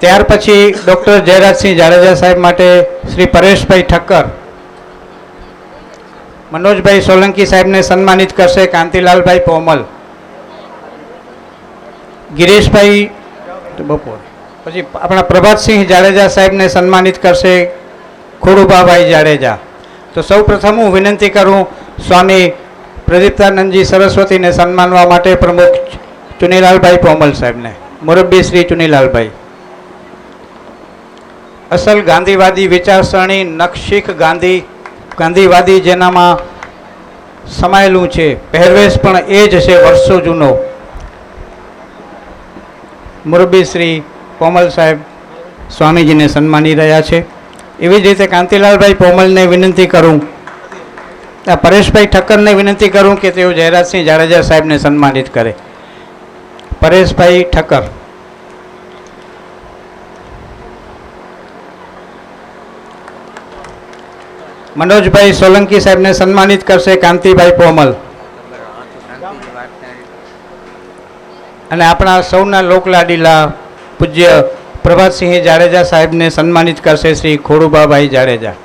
ત્યાર પછી ડૉક્ટર જયરાજસિંહ જાડેજા સાહેબ માટે શ્રી પરેશભાઈ ઠક્કર, મનોજભાઈ સોલંકી સાહેબને સન્માનિત કરશે કાંતિલાલભાઈ પોમલ, ગિરીશભાઈ બપોર, પછી આપણા પ્રભાતસિંહ જાડેજા સાહેબને સન્માનિત કરશે ખોડુભાભાઈ જાડેજા. તો સૌ પ્રથમ હું વિનંતી કરું સ્વામી પ્રદીપ્તાનંદજી સરસ્વતીને સન્માનવા માટે પ્રમુખ ચુનીલાલભાઈ પોમલ સાહેબને, મુરબ્બી શ્રી ચુનીલાલભાઈ. અસલ ગાંધીવાદી વિચારસરણી નખશીખ ગાંધીવાદી જેનામાં સમાયેલું છે, પહેરવેશ પણ એ જ છે વર્ષો જૂનો, મુરબ્બી શ્રી પોમલ સાહેબ સ્વામીજીને સન્માની રહ્યા છે. એવી જ રીતે કાંતિલાલભાઈ પોમલને વિનંતી કરું, પરેશભાઈ ઠક્કરને વિનંતી કરું કે તેઓ જયરાજસિંહ જાડેજા સાહેબને સન્માનિત કરે. પરેશભાઈ ઠક્કર. મનોજભાઈ સોલંકી સાહેબને સન્માનિત કરશે કાંતિભાઈ પોમલ. અને આપણા સૌના લોકલાડીલા પૂજ્ય પ્રભાતસિંહ જાડેજા સાહેબને સન્માનિત કરશે શ્રી ખોડુભાભાઈ જાડેજા.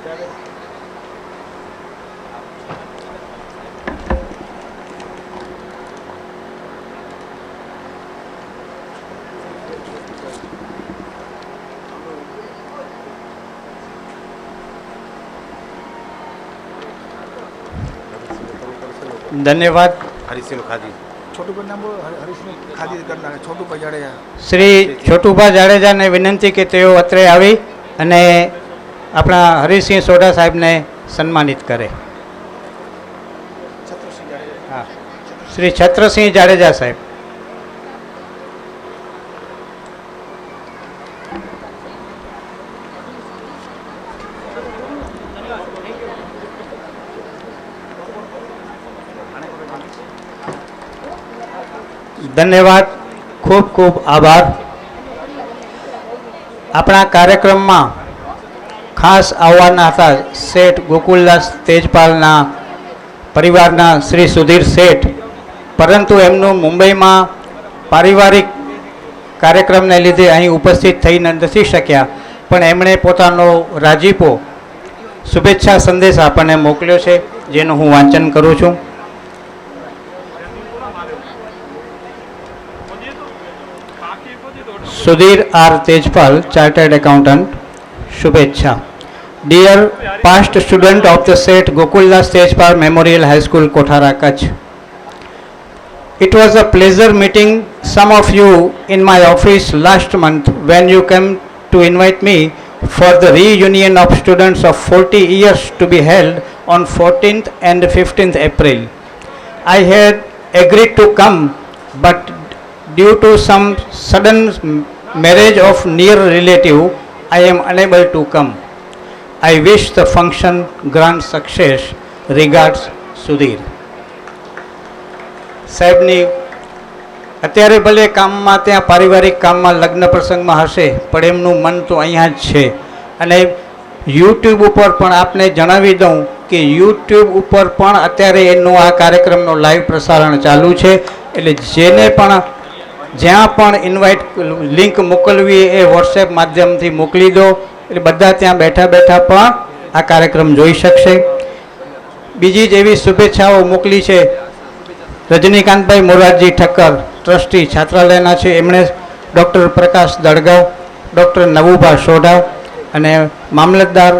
ધન્યવાદ. શ્રી છોટુભા જાડેજાને વિનંતી કે તેઓ અત્રે આવી અને આપણા હરિસિંહ સોઢા સાહેબને સન્માનિત કરે. હા, શ્રી છત્રસિંહ જાડેજા સાહેબ. ધન્યવાદ, ખૂબ ખૂબ આભાર. આપણા કાર્યક્રમમાં ખાસ આવવાના હતા શેઠ ગોકુલદાસ તેજપાલના પરિવારના શ્રી સુધીર શેઠ, પરંતુ એમનું મુંબઈમાં પારિવારિક કાર્યક્રમને લીધે અહીં ઉપસ્થિત થઈ નથી શક્યા, પણ એમણે પોતાનો રાજીપો શુભેચ્છા સંદેશ આપણને મોકલ્યો છે, જેનું હું વાંચન કરું છું. Sudhir R. Tejpal, Chartered Accountant, Shubhecha. Dear past student of the Seth Gokuldas Tejpal Memorial High School, Kothara, Kutch. It was a pleasure meeting some of you in my office last month when you came to invite me for the reunion of students of 40 years to be held on 14th and 15th April. I had agreed to come, but due to some sudden marriage of near relative, I am unable to come. I wish the function grand success. Regards, Sudhir. સાહેબની અત્યારે ભલે કામમાં ત્યાં પારિવારિક કામમાં લગ્ન પ્રસંગમાં હશે, પણ એમનું મન તો અહીંયા જ છે. અને યુટ્યુબ ઉપર પણ આપને જણાવી દઉં કે યુટ્યુબ ઉપર પણ અત્યારે એનું આ કાર્યક્રમનો લાઈવ પ્રસારણ ચાલુ છે. એટલે જેને પણ જ્યાં પણ ઇન્વાઇટ લિંક મોકલવી એ વોટ્સએપ માધ્યમથી મોકલી દો, એટલે બધા ત્યાં બેઠા બેઠા પણ આ કાર્યક્રમ જોઈ શકશે. બીજી જ એવી શુભેચ્છાઓ મોકલી છે રજનીકાંતભાઈ મોરારજી ઠક્કર, ટ્રસ્ટી છાત્રાલયના છે, એમણે ડૉક્ટર પ્રકાશ દળગાવ, ડૉક્ટર નવુભા સોઢા અને મામલતદાર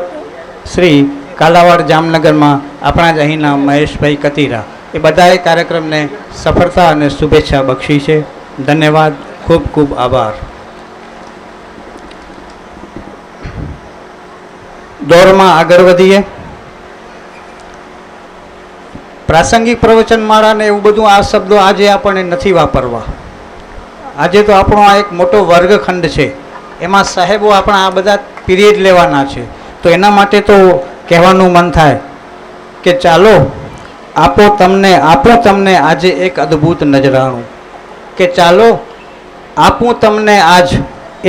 શ્રી કાલાવાડ જામનગરમાં આપણા જ અહીંના મહેશભાઈ કતીરા, એ બધાએ કાર્યક્રમને સફળતા અને શુભેચ્છા બક્ષી છે. ધન્યવાદ, ખૂબ ખૂબ આભાર. દોરમાં આગળ વધીએ. પ્રાસંગિક પ્રવચનમાળા ને એવું બધું આ શબ્દો આજે આપણને નથી વાપરવા. આજે તો આપણો આ એક મોટો વર્ગખંડ છે, એમાં સાહેબો આપણા આ બધા પીરિયડ લેવાના છે, તો એના માટે તો કહેવાનું મન થાય કે ચાલો આપું તમને આજે એક અદ્ભુત નજરાણું, કે ચાલો આપું તમને આજ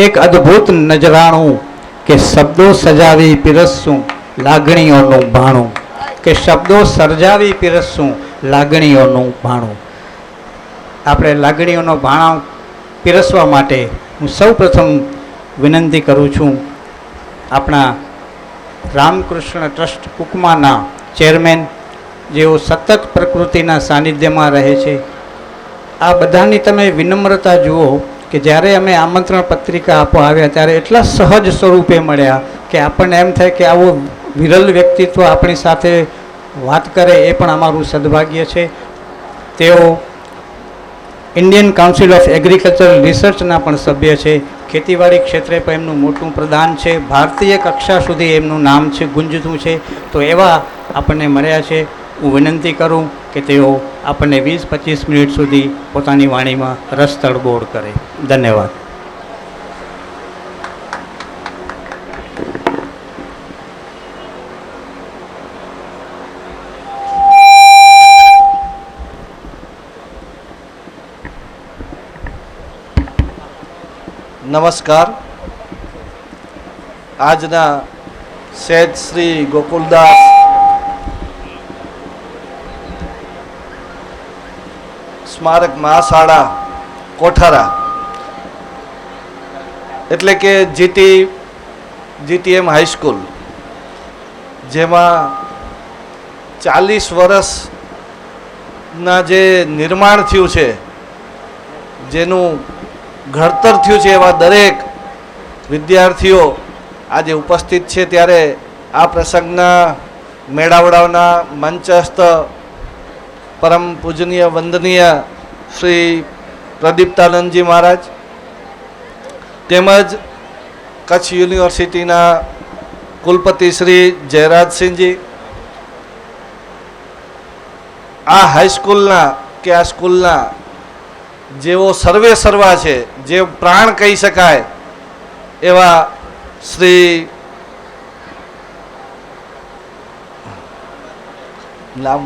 એક અદ્ભુત નજરાણું, કે શબ્દો સજાવી પીરસશું લાગણીઓનું ભાણું, કે શબ્દો સર્જાવી પીરસશું લાગણીઓનું ભાણું. આપણે લાગણીઓનો ભાણો પીરસવા માટે હું સૌ પ્રથમ વિનંતી કરું છું આપણા રામકૃષ્ણ ટ્રસ્ટ કુકમાના ચેરમેન, જેઓ સતત પ્રકૃતિના સાનિધ્યમાં રહે છે, આ બધાની તમે વિનમ્રતા જુઓ કે જ્યારે અમે આમંત્રણ પત્રિકા આપવા આવ્યા ત્યારે એટલા સહજ સ્વરૂપે મળ્યા કે આપણને એમ થાય કે આવો વિરલ વ્યક્તિત્વ આપણી સાથે વાત કરે એ પણ અમારું સદભાગ્ય છે. તેઓ ઇન્ડિયન કાઉન્સિલ ઓફ એગ્રીકલ્ચરલ રિસર્ચના પણ સભ્ય છે. ખેતીવાડી ક્ષેત્રે પણ એમનું મોટું પ્રદાન છે. ભારતીય કક્ષા સુધી એમનું નામ છે, ગુંજતું છે. તો એવા આપણને મળ્યા છે. હું વિનંતી કરું કે તેઓ આપણને 20-25 મિનિટ સુધી પોતાની વાણીમાં રસ તળબોળ કરે. ધન્યવાદ. નમસ્કાર. આજના સૈદ શ્રી ગોકુલદાસ સ્મારક મહાશાળા કોઠારા એટલે કે જીટીએમ હાઈસ્કૂલ, જેમાં 40 વર્ષના જે નિર્માણ થયું છે, જેનું ઘડતર થયું છે, એવા દરેક વિદ્યાર્થીઓ આજે ઉપસ્થિત છે. ત્યારે આ પ્રસંગના મેળાવડાઓના મંચસ્થ પરમ પૂજનીય વંદનીય શ્રી પ્રદીપ્તાનંદજી મહારાજ તેમજ કચ્છ યુનિવર્સિટીના કુલપતિ શ્રી જયરાજસિંહજી, આ હાઈસ્કૂલના કે આ સ્કૂલના જેઓ સર્વે સર્વા છે, જે પ્રાણ કહી શકાય એવા શ્રી નામ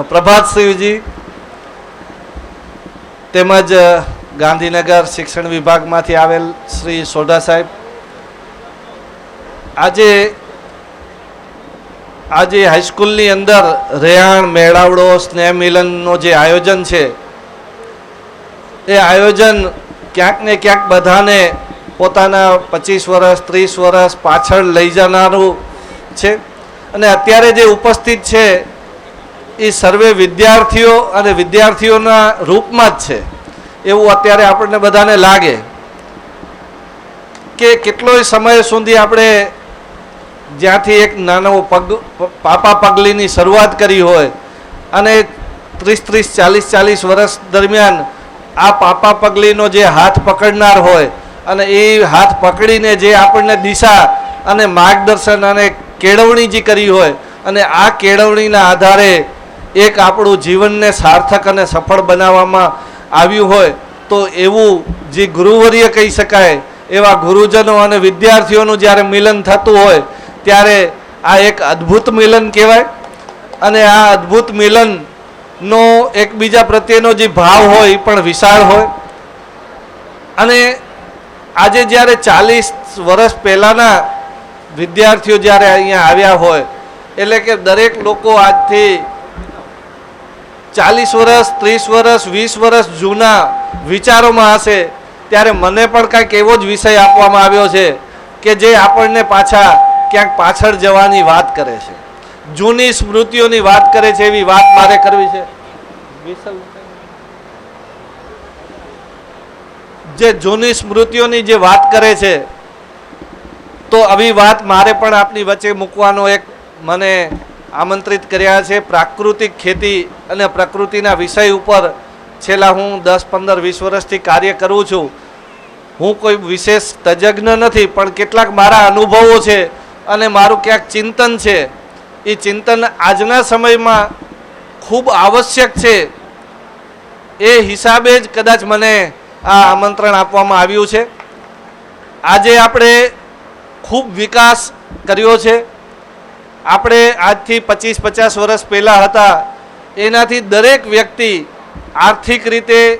પ્રભાતસિંહજી, તેમજ ગાંધીનગર શિક્ષણ વિભાગમાંથી આવેલ શ્રી સોઢા સાહેબ, આજે હાઈસ્કૂલની અંદર રેહાણ મેળાવડો સ્નેહ મિલનનો જે આયોજન છે, એ આયોજન ક્યાંક ને ક્યાંક બધાને પોતાના 25 વર્ષ 30 વર્ષ પાછળ લઈ જનારું છે. અને અત્યારે જે ઉપસ્થિત છે એ સર્વે વિદ્યાર્થીઓ અને વિદ્યાર્થીઓના રૂપમાં જ છે એવું અત્યારે આપણને બધાને લાગે કે કેટલોય સમય સુધી આપણે જ્યાંથી એક નાનો પાપા પગલીની શરૂઆત કરી હોય અને 30-40 વર્ષ દરમિયાન આ પાપા પગલીનો જે હાથ પકડનાર હોય અને એ હાથ પકડીને જે આપણને દિશા અને માર્ગદર્શન અને કેળવણી જે કરી હોય અને આ કેળવણીના આધારે એક આપણું જીવનને સાર્થક અને સફળ બનાવવામાં આવ્યું હોય, તો એવું જે ગુરુવર્ય કહી શકાય એવા ગુરુજનો અને વિદ્યાર્થીઓનું જ્યારે મિલન થતું હોય ત્યારે આ એક અદ્ભુત મિલન કહેવાય. અને આ અદ્ભુત મિલનનો એકબીજા પ્રત્યેનો જે ભાવ હોય એ પણ વિશાળ હોય. અને આજે જ્યારે 40 વર્ષ પહેલાંના વિદ્યાર્થીઓ જ્યારે અહીંયા આવ્યા હોય, એટલે કે દરેક લોકો આજથી 40 વર્ષ 30 વર્ષ 20 વર્ષ જૂના વિચારોમાં હશે, ત્યારે મને પણ કંઈક એવો જ વિષય આપવામાં આવ્યો છે કે જે આપણને પાછા ક્યાંક પાછળ જવાની વાત કરે છે, જૂની સ્મૃતિઓની વાત કરે છે. એવી વાત મારે કરવી છે. જે જૂની સ્મૃતિઓની જે વાત કરે છે, તો આવી વાત મારે પણ આપની વચ્ચે મૂકવાનો એક મને આમંત્રિત કર્યા છે. પ્રાકૃતિક ખેતી અને પ્રકૃતિના વિષય ઉપર છેલ્લા હું 10-15-20 વર્ષથી કાર્ય કરું છું. હું કોઈ વિશેષ તજજ્ઞ નથી, પણ કેટલાક મારા અનુભવો છે અને મારું ક્યાંક ચિંતન છે. એ ચિંતન આજના સમયમાં ખૂબ આવશ્યક છે, એ હિસાબે જ કદાચ મને આ આમંત્રણ આપવામાં આવ્યું છે. આજે આપણે ખૂબ વિકાસ કર્યો છે. આપણે આજથી 25-50 વર્ષ પહેલાં હતા એનાથી દરેક વ્યક્તિ આર્થિક રીતે,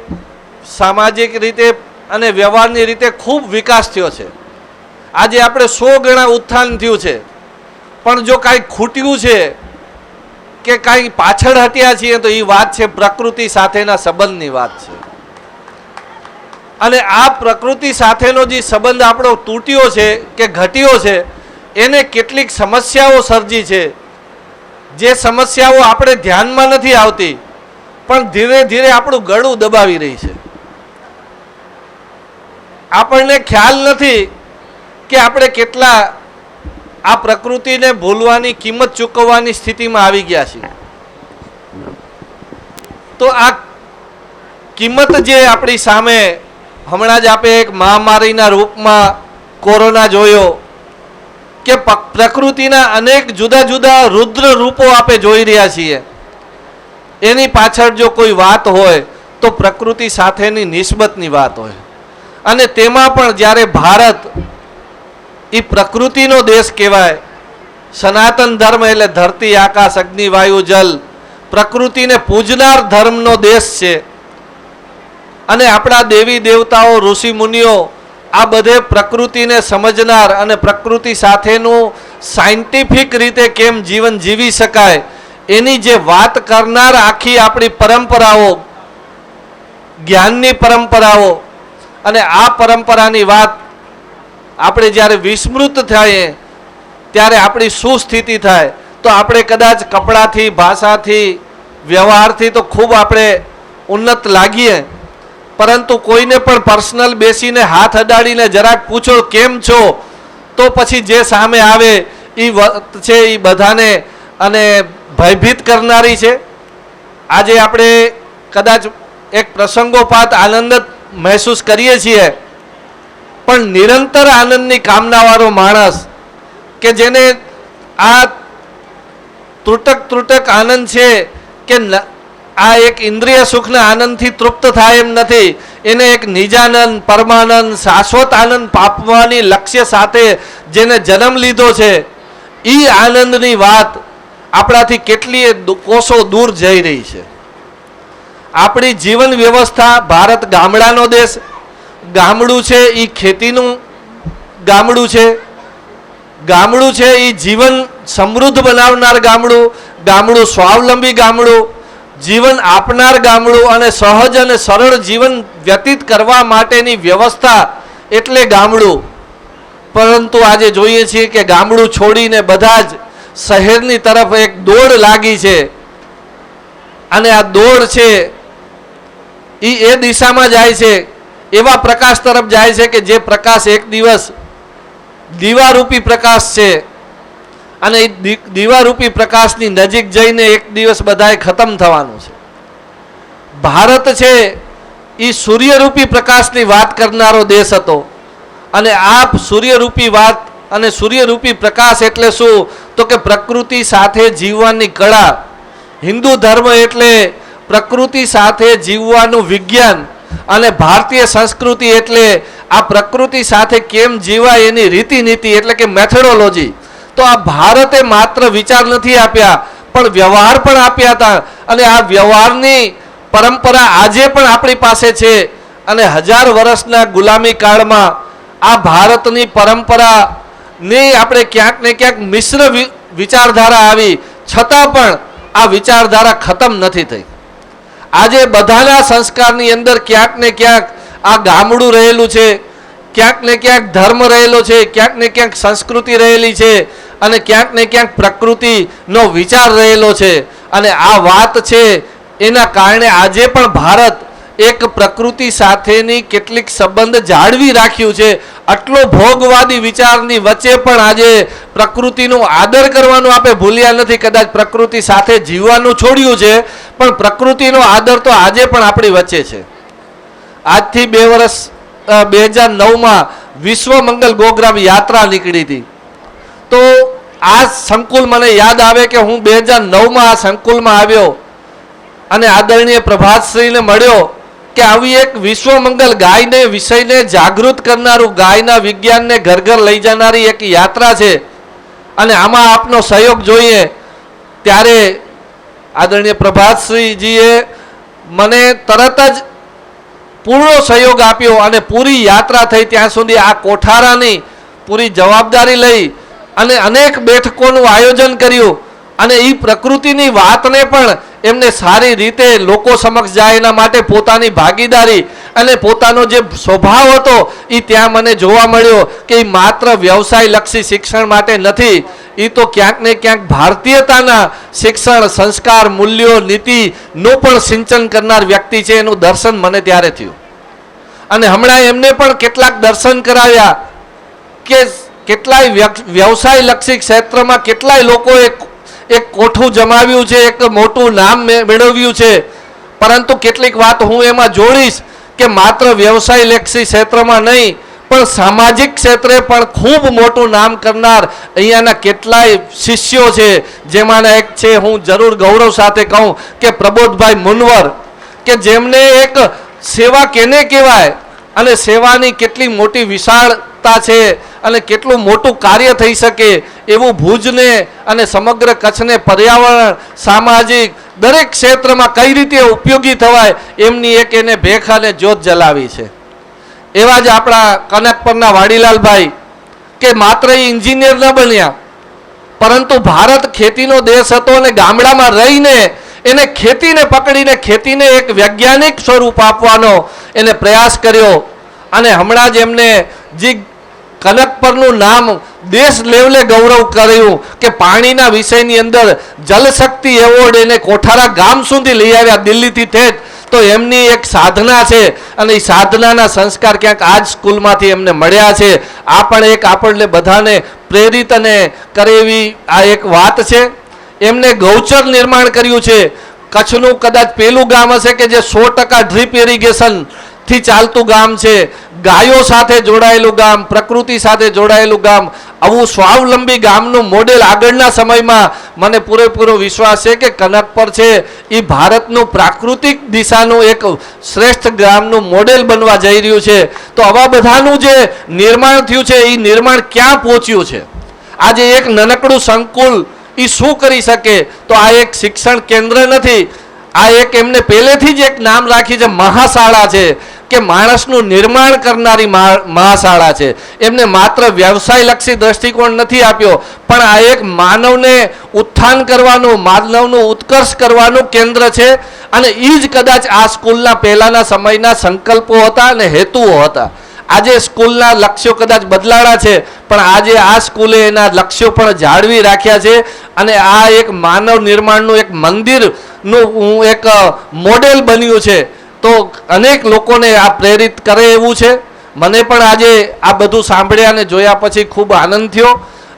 સામાજિક રીતે અને વ્યવહારની રીતે ખૂબ વિકાસ થયો છે. આજે આપણે 100 ગણા ઉત્થાન થયું છે. પણ જો કાંઈ ખૂટ્યું છે કે કાંઈ પાછળ હટ્યા છીએ તો એ વાત છે પ્રકૃતિ સાથેના સંબંધની વાત છે. અને આ પ્રકૃતિ સાથેનો જે સંબંધ આપણો તૂટ્યો છે કે ઘટ્યો છે એને કેટલીક સમસ્યાઓ સર્જી છે, જે સમસ્યાઓ આપણે ધ્યાનમાં નથી આવતી પણ ધીરે ધીરે આપણું ગળું દબાવી રહી છે. આપણને ખ્યાલ નથી કે આપણે કેટલા આ પ્રકૃતિને ભૂલવાની કિંમત ચૂકવવાની સ્થિતિમાં આવી ગયા છીએ. તો આ કિંમત જે આપણી સામે હમણાં જ આપણે એક મહામારીના રૂપમાં કોરોના જોયો કે પ્રકૃતિના અનેક જુદા જુદા રુદ્ર રૂપો આપણે જોઈ રહ્યા છીએ. એની પાછળ જો કોઈ વાત હોય તો પ્રકૃતિ સાથેની નિસ્બતની વાત હોય. અને તેમાં પણ જ્યારે ભારત એ પ્રકૃતિનો દેશ કહેવાય, સનાતન ધર્મ એટલે ધરતી આકાશ અગ્નિ વાયુ જલ પ્રકૃતિને પૂજનાર ધર્મનો દેશ છે. અને આપણા દેવી દેવતાઓ ઋષિ મુનિઓ આ બધે પ્રકૃતિને સમજનાર અને પ્રકૃતિ સાથેનું સાયન્ટિફિક રીતે કેમ જીવન જીવી શકાય એની જે વાત કરનાર આખી આપણી પરંપરાઓ, જ્ઞાનની પરંપરાઓ, અને આ પરંપરાની વાત આપણે જ્યારે વિસ્મૃત થાય ત્યારે આપણી શું સ્થિતિ થાય. તો આપણે કદાચ કપડાથી, ભાષાથી, વ્યવહારથી તો ખૂબ આપણે ઉન્નત લાગીએ, પરંતુ કોઈને પણ પર્સનલ બેસીને હાથ અડાડીને જરાક પૂછો કેમ છો, તો પછી જે સામે આવે એ છે એ બધાને અને ભયભીત કરનારી છે. આજે આપણે કદાચ એક પ્રસંગોપાત આનંદ મહેસૂસ કરીએ છીએ, પણ નિરંતર આનંદની કામનાવાળો માણસ કે જેને આ ત્રુટક આનંદ છે કે આ એક ઇન્દ્રિય સુખના આનંદથી તૃપ્ત થાય એમ નથી, એને એક નિજાનંદ, પરમાનંદ, શાશ્વત આનંદ પામવાની લક્ષ્ય સાથે જેને જન્મ લીધો છે, એ આનંદની વાત આપણાથી કેટલીય કોષો દૂર જઈ રહી છે. આપણી જીવન વ્યવસ્થા, ભારત ગામડાનો દેશ, ગામડું છે એ ખેતીનું ગામડું છે, ગામડું છે એ જીવન સમૃદ્ધ બનાવનાર ગામડું, ગામડું સ્વાવલંબી ગામડું, જીવન આપનાર ગામડું અને સહજ અને સરળ જીવન વ્યતીત કરવા માટેની વ્યવસ્થા એટલે ગામડું. પરંતુ આજે જોઈએ છીએ કે ગામડું છોડીને બધા જ શહેરની તરફ એક દોડ લાગી છે. અને આ દોડ છે એ દિશામાં જાય છે, એવા પ્રકાશ તરફ જાય છે કે જે પ્રકાશ એક દિવસ દીવારૂપી પ્રકાશ છે અને એ દીવારૂપી પ્રકાશની નજીક જઈને એક દિવસ બધાએ ખતમ થવાનું છે. ભારત છે એ સૂર્યરૂપી પ્રકાશની વાત કરનારો દેશ હતો, અને આ સૂર્યરૂપી વાત અને સૂર્યરૂપી પ્રકાશ એટલે શું, તો કે પ્રકૃતિ સાથે જીવવાની કળા. હિન્દુ ધર્મ એટલે પ્રકૃતિ સાથે જીવવાનું વિજ્ઞાન, અને ભારતીય સંસ્કૃતિ એટલે આ પ્રકૃતિ સાથે કેમ જીવાય એની રીતિનીતિ એટલે કે મેથોડોલોજી. તો આ ભારતે માત્ર વિચાર નથી આપ્યા પણ વ્યવહાર પણ આપ્યા હતા, અને આ વ્યવહારની પરંપરા આજે પણ આપણી પાસે છે. અને 1000 વર્ષના ગુલામી કાળમાં આ ભારતની પરંપરાની આપણે ક્યાંક ને ક્યાંક મિશ્ર વિચારધારા આવી, છતાં પણ આ વિચારધારા ખતમ નથી થઈ. આજે બધાના સંસ્કારની અંદર ક્યાંક ને ક્યાંક આ ગામડું રહેલું છે, ક્યાંક ને ક્યાંક ધર્મ રહેલો છે, ક્યાંક ને ક્યાંક સંસ્કૃતિ રહેલી છે, અને ક્યાંક ને ક્યાંક પ્રકૃતિનો વિચાર રહેલો છે. અને આ વાત છે એના કારણે આજે પણ ભારત એક પ્રકૃતિ સાથેની કેટલીક સંબંધ જાળવી રાખ્યું છે. આટલો ભોગવાદી વિચારની વચ્ચે પણ આજે પ્રકૃતિનો આદર કરવાનું આપણે ભૂલ્યા નથી. કદાચ પ્રકૃતિ સાથે જીવવાનું છોડ્યું છે, પણ પ્રકૃતિનો આદર તો આજે પણ આપણી વચ્ચે છે. આજથી 2 વર્ષ 2009માં વિશ્વ મંગલ ગોગ્રામ યાત્રા નીકળી હતી. તો આ સંકુલ મને યાદ આવે કે હું 2009માં આ સંકુલમાં આવ્યો અને આદરણીય પ્રભાતશ્રીને મળ્યો કે આવી એક વિશ્વ મંગલ ગાયને વિષયને જાગૃત કરનારું, ગાયના વિજ્ઞાનને ઘર ઘર લઈ જનારી એક યાત્રા છે, અને આમાં આપનો સહયોગ જોઈએ. ત્યારે આદરણીય પ્રભાતશ્રીજીએ મને તરત જ પૂરો સહયોગ આપ્યો અને પૂરી યાત્રા થઈ ત્યાં સુધી આ કોઠારાની પૂરી જવાબદારી લઈ અને અનેક બેઠકોનું આયોજન કર્યું. અને એ પ્રકૃતિની વાતને પણ એમને સારી રીતે લોકો સમક્ષ જાય એના માટે પોતાની ભાગીદારી અને પોતાનો જે સ્વભાવ હતો એ ત્યાં મને જોવા મળ્યો કે એ માત્ર વ્યવસાયલક્ષી શિક્ષણ માટે નથી, એ તો ક્યાંક ને ક્યાંક ભારતીયતાના શિક્ષણ, સંસ્કાર, મૂલ્યો, નીતિનું પણ સિંચન કરનાર વ્યક્તિ છે, એનું દર્શન મને ત્યારે થયું. અને હમણાં એમને પણ કેટલાક દર્શન કરાવ્યા કે કેટલાય વ્યવસાયલક્ષી ક્ષેત્રમાં કેટલાય લોકોએ એક કોઠું જમાવ્યું છે, એક મોટું નામ મેળવ્યું છે. પરંતુ કેટલીક વાત હું એમાં જોડીશ કે માત્ર વ્યવસાયલક્ષી ક્ષેત્રમાં નહીં પણ સામાજિક ક્ષેત્રે પણ ખૂબ મોટું નામ કરનાર અહીંયાના કેટલાય શિષ્યો છે, જેમાંના એક છે, હું જરૂર ગૌરવ સાથે કહું કે પ્રબોધભાઈ મુનવર, કે જેમને એક સેવા કેને કહેવાય અને સેવાની કેટલી મોટી વિશાળતા છે અને કેટલું મોટું કાર્ય થઈ શકે એવું ભુજને અને સમગ્ર કચ્છને પર્યાવરણ, સામાજિક દરેક ક્ષેત્રમાં કઈ રીતે ઉપયોગી થવાય એમની એક એને ભેખ અને જ્યોત જલાવી છે. એવા જ આપણા કનકપરના વાડીલાલભાઈ, કે માત્ર એ એન્જિનિયર ન બન્યા પરંતુ ભારત ખેતીનો દેશ હતો અને ગામડામાં રહીને એને ખેતીને પકડીને ખેતીને એક વૈજ્ઞાનિક સ્વરૂપ આપવાનો એને પ્રયાસ કર્યો. અને હમણાં જ એમને જે કનકપરનું નામ દેશ લેવલે ગૌરવ કર્યું કે પાણીના વિષયની અંદર જલશક્તિ એવોર્ડ એને કોઠારા ગામ સુધી લઈ આવ્યા, દિલ્હીથી ઠેઠ. તો એમની એક સાધના છે અને એ સાધનાના સંસ્કાર ક્યાંક આ જ સ્કૂલમાંથી એમને મળ્યા છે. આ પણ એક આપણને બધાને પ્રેરિત અને કરે એવી આ એક વાત છે. એમને ગૌચર નિર્માણ કર્યું છે. કચ્છનું કદાચ પેલું ગામ હશે કે જે 100% ડ્રીપ ઇરિગેશન થી ચાલતું ગામ છે. ગાયો સાથે જોડાયેલું ગામ, પ્રકૃતિ સાથે જોડાયેલું ગામ, આવું સ્વાવલંબી ગામનું મોડેલ આગળના સમયમાં મને પૂરેપૂરો વિશ્વાસ છે કે કનકપર છે એ ભારતનું પ્રાકૃતિક દિશાનું એક શ્રેષ્ઠ ગામનું મોડેલ બનવા જઈ રહ્યું છે. તો આવા બધાનું જે નિર્માણ થયું છે એ નિર્માણ ક્યાં પહોંચ્યું છે? આજે એક નાનકડું સંકુલ એ શું કરી શકે? તો આ એક શિક્ષણ કેન્દ્ર નથી, આ એક એમને પહેલેથી જ એક નામ રાખી છે, મહાશાળા છે, કે માણસનું નિર્માણ કરનારી મહાશાળા છે. એમને માત્ર વ્યવસાયલક્ષી દ્રષ્ટિકોણ નથી આપ્યો પણ આ એક માનવને ઉત્થાન કરવાનું, માનવનું ઉત્કર્ષ કરવાનું કેન્દ્ર છે. અને એ જ કદાચ આ સ્કૂલના પહેલાના સમયના સંકલ્પો હતા અને હેતુઓ હતા. આજે સ્કૂલના લક્ષ્યો કદાચ બદલાડા છે પણ આજે આ સ્કૂલે એના લક્ષ્યો પણ જાળવી રાખ્યા છે. અને આ એક માનવ નિર્માણનું એક મંદિરનું એક મોડેલ બન્યું છે. તો અનેક લોકોને આ પ્રેરિત કરે એવું છે. મને પણ આજે આ બધું સાંભળ્યા અને જોયા પછી ખૂબ આનંદ થયો.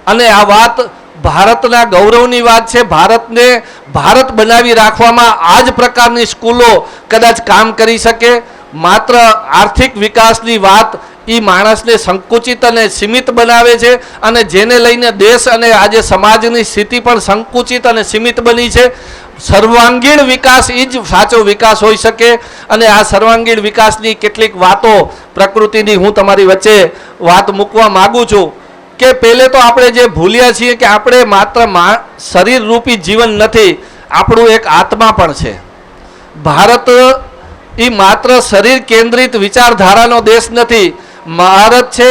અને આ વાત ભારતના ગૌરવની વાત છે. ભારતને ભારત બનાવી રાખવામાં આ જ પ્રકારની સ્કૂલો કદાચ કામ કરી શકે. માત્ર આર્થિક વિકાસની વાત એ માણસને સંકુચિત અને સીમિત બનાવે છે અને જેને લઈને દેશ અને આજે સમાજની સ્થિતિ પણ સંકુચિત અને સીમિત બની છે. સર્વાંગીણ વિકાસ એ જ સાચો વિકાસ હોઈ શકે. અને આ સર્વાંગીણ વિકાસની કેટલીક વાતો પ્રકૃતિની હું તમારી વચ્ચે વાત મૂકવા માગું છું. કે પહેલે તો આપણે જે ભૂલ્યા છીએ કે આપણે માત્ર શરીર રૂપી જીવન નથી, આપણું એક આત્મા પણ છે. ભારત એ માત્ર શરીર કેન્દ્રિત વિચારધારાનો દેશ નથી. ભારત છે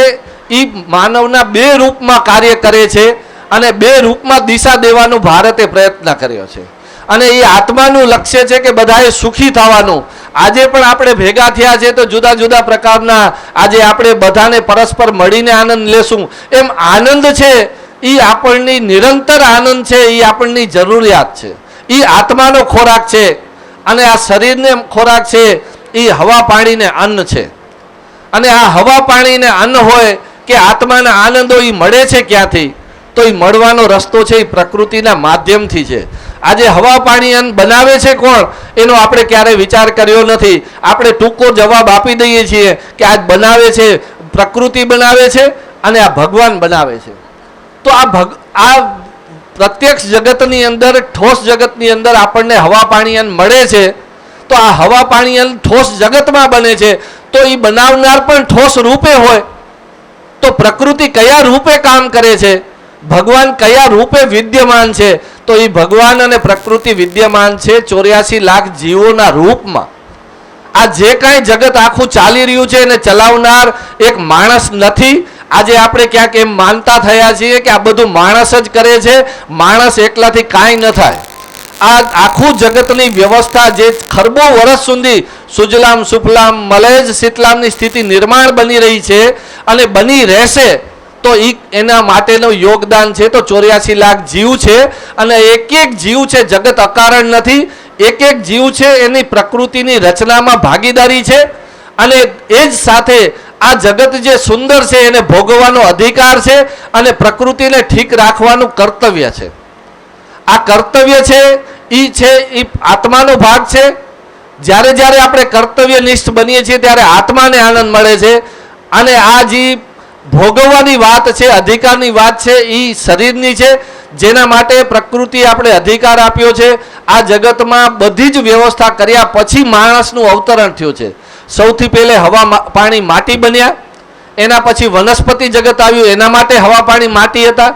એ માનવના બે રૂપમાં કાર્ય કરે છે અને બે રૂપમાં દિશા દેવાનો ભારતે પ્રયત્ન કર્યો છે. અને એ આત્માનું લક્ષ્ય છે કે બધાએ સુખી થવાનું. આજે પણ આપણે ભેગા થયા છે તો જુદા જુદા પ્રકારના આજે આપણે બધાને પરસ્પર મળીને આનંદ લેશું. એમ આનંદ છે એ આપણની નિરંતર આનંદ છે, એ આપણની જરૂરિયાત છે, એ આત્માનો ખોરાક છે. અને આ શરીરને ખોરાક છે એ હવા પાણીને અન્ન છે. અને આ હવા પાણીને અન્ન હોય કે આત્માના આનંદો એ મળે છે ક્યાંથી? તો એ મળવાનો રસ્તો છે એ પ્રકૃતિના માધ્યમથી છે. આજે હવા પાણી અન્ન બનાવે છે કોણ? એનો આપણે ક્યારેય વિચાર કર્યો નથી. આપણે ટૂંકો જવાબ આપી દઈએ છીએ કે આ બનાવે છે પ્રકૃતિ, બનાવે છે અને આ ભગવાન બનાવે છે. તો આ પ્રત્યક્ષ જગતની અંદર, ઠોસ જગતની અંદર આપણને હવા પાણી અન્ન મળે છે. તો આ હવા પાણી અન્ન ઠોસ જગતમાં બને છે તો એ બનાવનાર પણ ઠોસ રૂપે હોય. તો પ્રકૃતિ કયા રૂપે કામ કરે છે? ભગવાન કયા રૂપે વિદ્યમાન છે? તો એ ભગવાન અને પ્રકૃતિ વિદ્યમાન છે 84 લાખ જીવોના રૂપમાં. આ જે કાંઈ જગત આખું ચાલી રહ્યું છે એને ચલાવનાર એક માણસ નથી. આજે આપણે ક્યાંક એમ માનતા થયા છીએ કે આ બધું માણસ જ કરે છે. માણસ એકલાથી કાંઈ ન થાય. આ આખું જગતની વ્યવસ્થા જે ખરબો વર્ષ સુધી સુજલામ સુફલામ મલયજ શીતલામની સ્થિતિ નિર્માણ બની રહી છે અને બની રહેશે, તો એના માટેનું યોગદાન છે તો 84 લાખ જીવ છે. અને એક એક જીવ છે, જગત અકારણ નથી, એક એક જીવ છે એની પ્રકૃતિની રચનામાં ભાગીદારી છે. અને એ જ સાથે આ જગત જે સુંદર છે એને ભોગવવાનો અધિકાર છે અને પ્રકૃતિને ઠીક રાખવાનું કર્તવ્ય છે. આ કર્તવ્ય છે એ આત્માનો ભાગ છે. જ્યારે જ્યારે આપણે કર્તવ્યનિષ્ઠ બનીએ છીએ ત્યારે આત્માને આનંદ મળે છે. અને આ જે ભોગવવાની વાત છે, અધિકારની વાત છે, એ શરીરની છે, જેના માટે પ્રકૃતિએ આપણે અધિકાર આપ્યો છે. આ જગતમાં બધી જ વ્યવસ્થા કર્યા પછી માણસનું અવતરણ થયું છે. સૌથી પહેલે હવા પાણી માટી બન્યા, એના પછી વનસ્પતિ જગત આવ્યું, એના માટે હવા પાણી માટી હતા.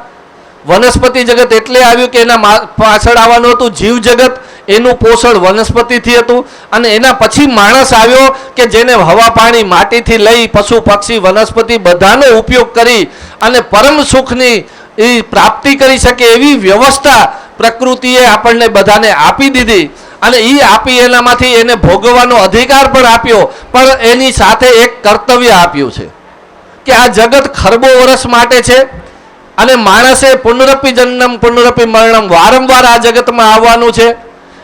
વનસ્પતિ જગત એટલે આવ્યું કે એના પાછળ આવવાનું હતું જીવ જગત, એનું પોષણ વનસ્પતિથી હતું. અને એના પછી માણસ આવ્યો કે જેને હવા પાણી માટીથી લઈ પશુ પક્ષી વનસ્પતિ બધાનો ઉપયોગ કરી અને પરમ સુખની એ પ્રાપ્તિ કરી શકે એવી વ્યવસ્થા પ્રકૃતિએ આપણને બધાને આપી દીધી. અને એ આપી એનામાંથી એને ભોગવવાનો અધિકાર પણ આપ્યો, પણ એની સાથે એક કર્તવ્ય આપ્યું છે કે આ જગત ખરબો વર્ષ માટે છે અને માણસે પુનરપી જન્મ પુનરપી મરણમ વારંવાર આ જગતમાં આવવાનું છે.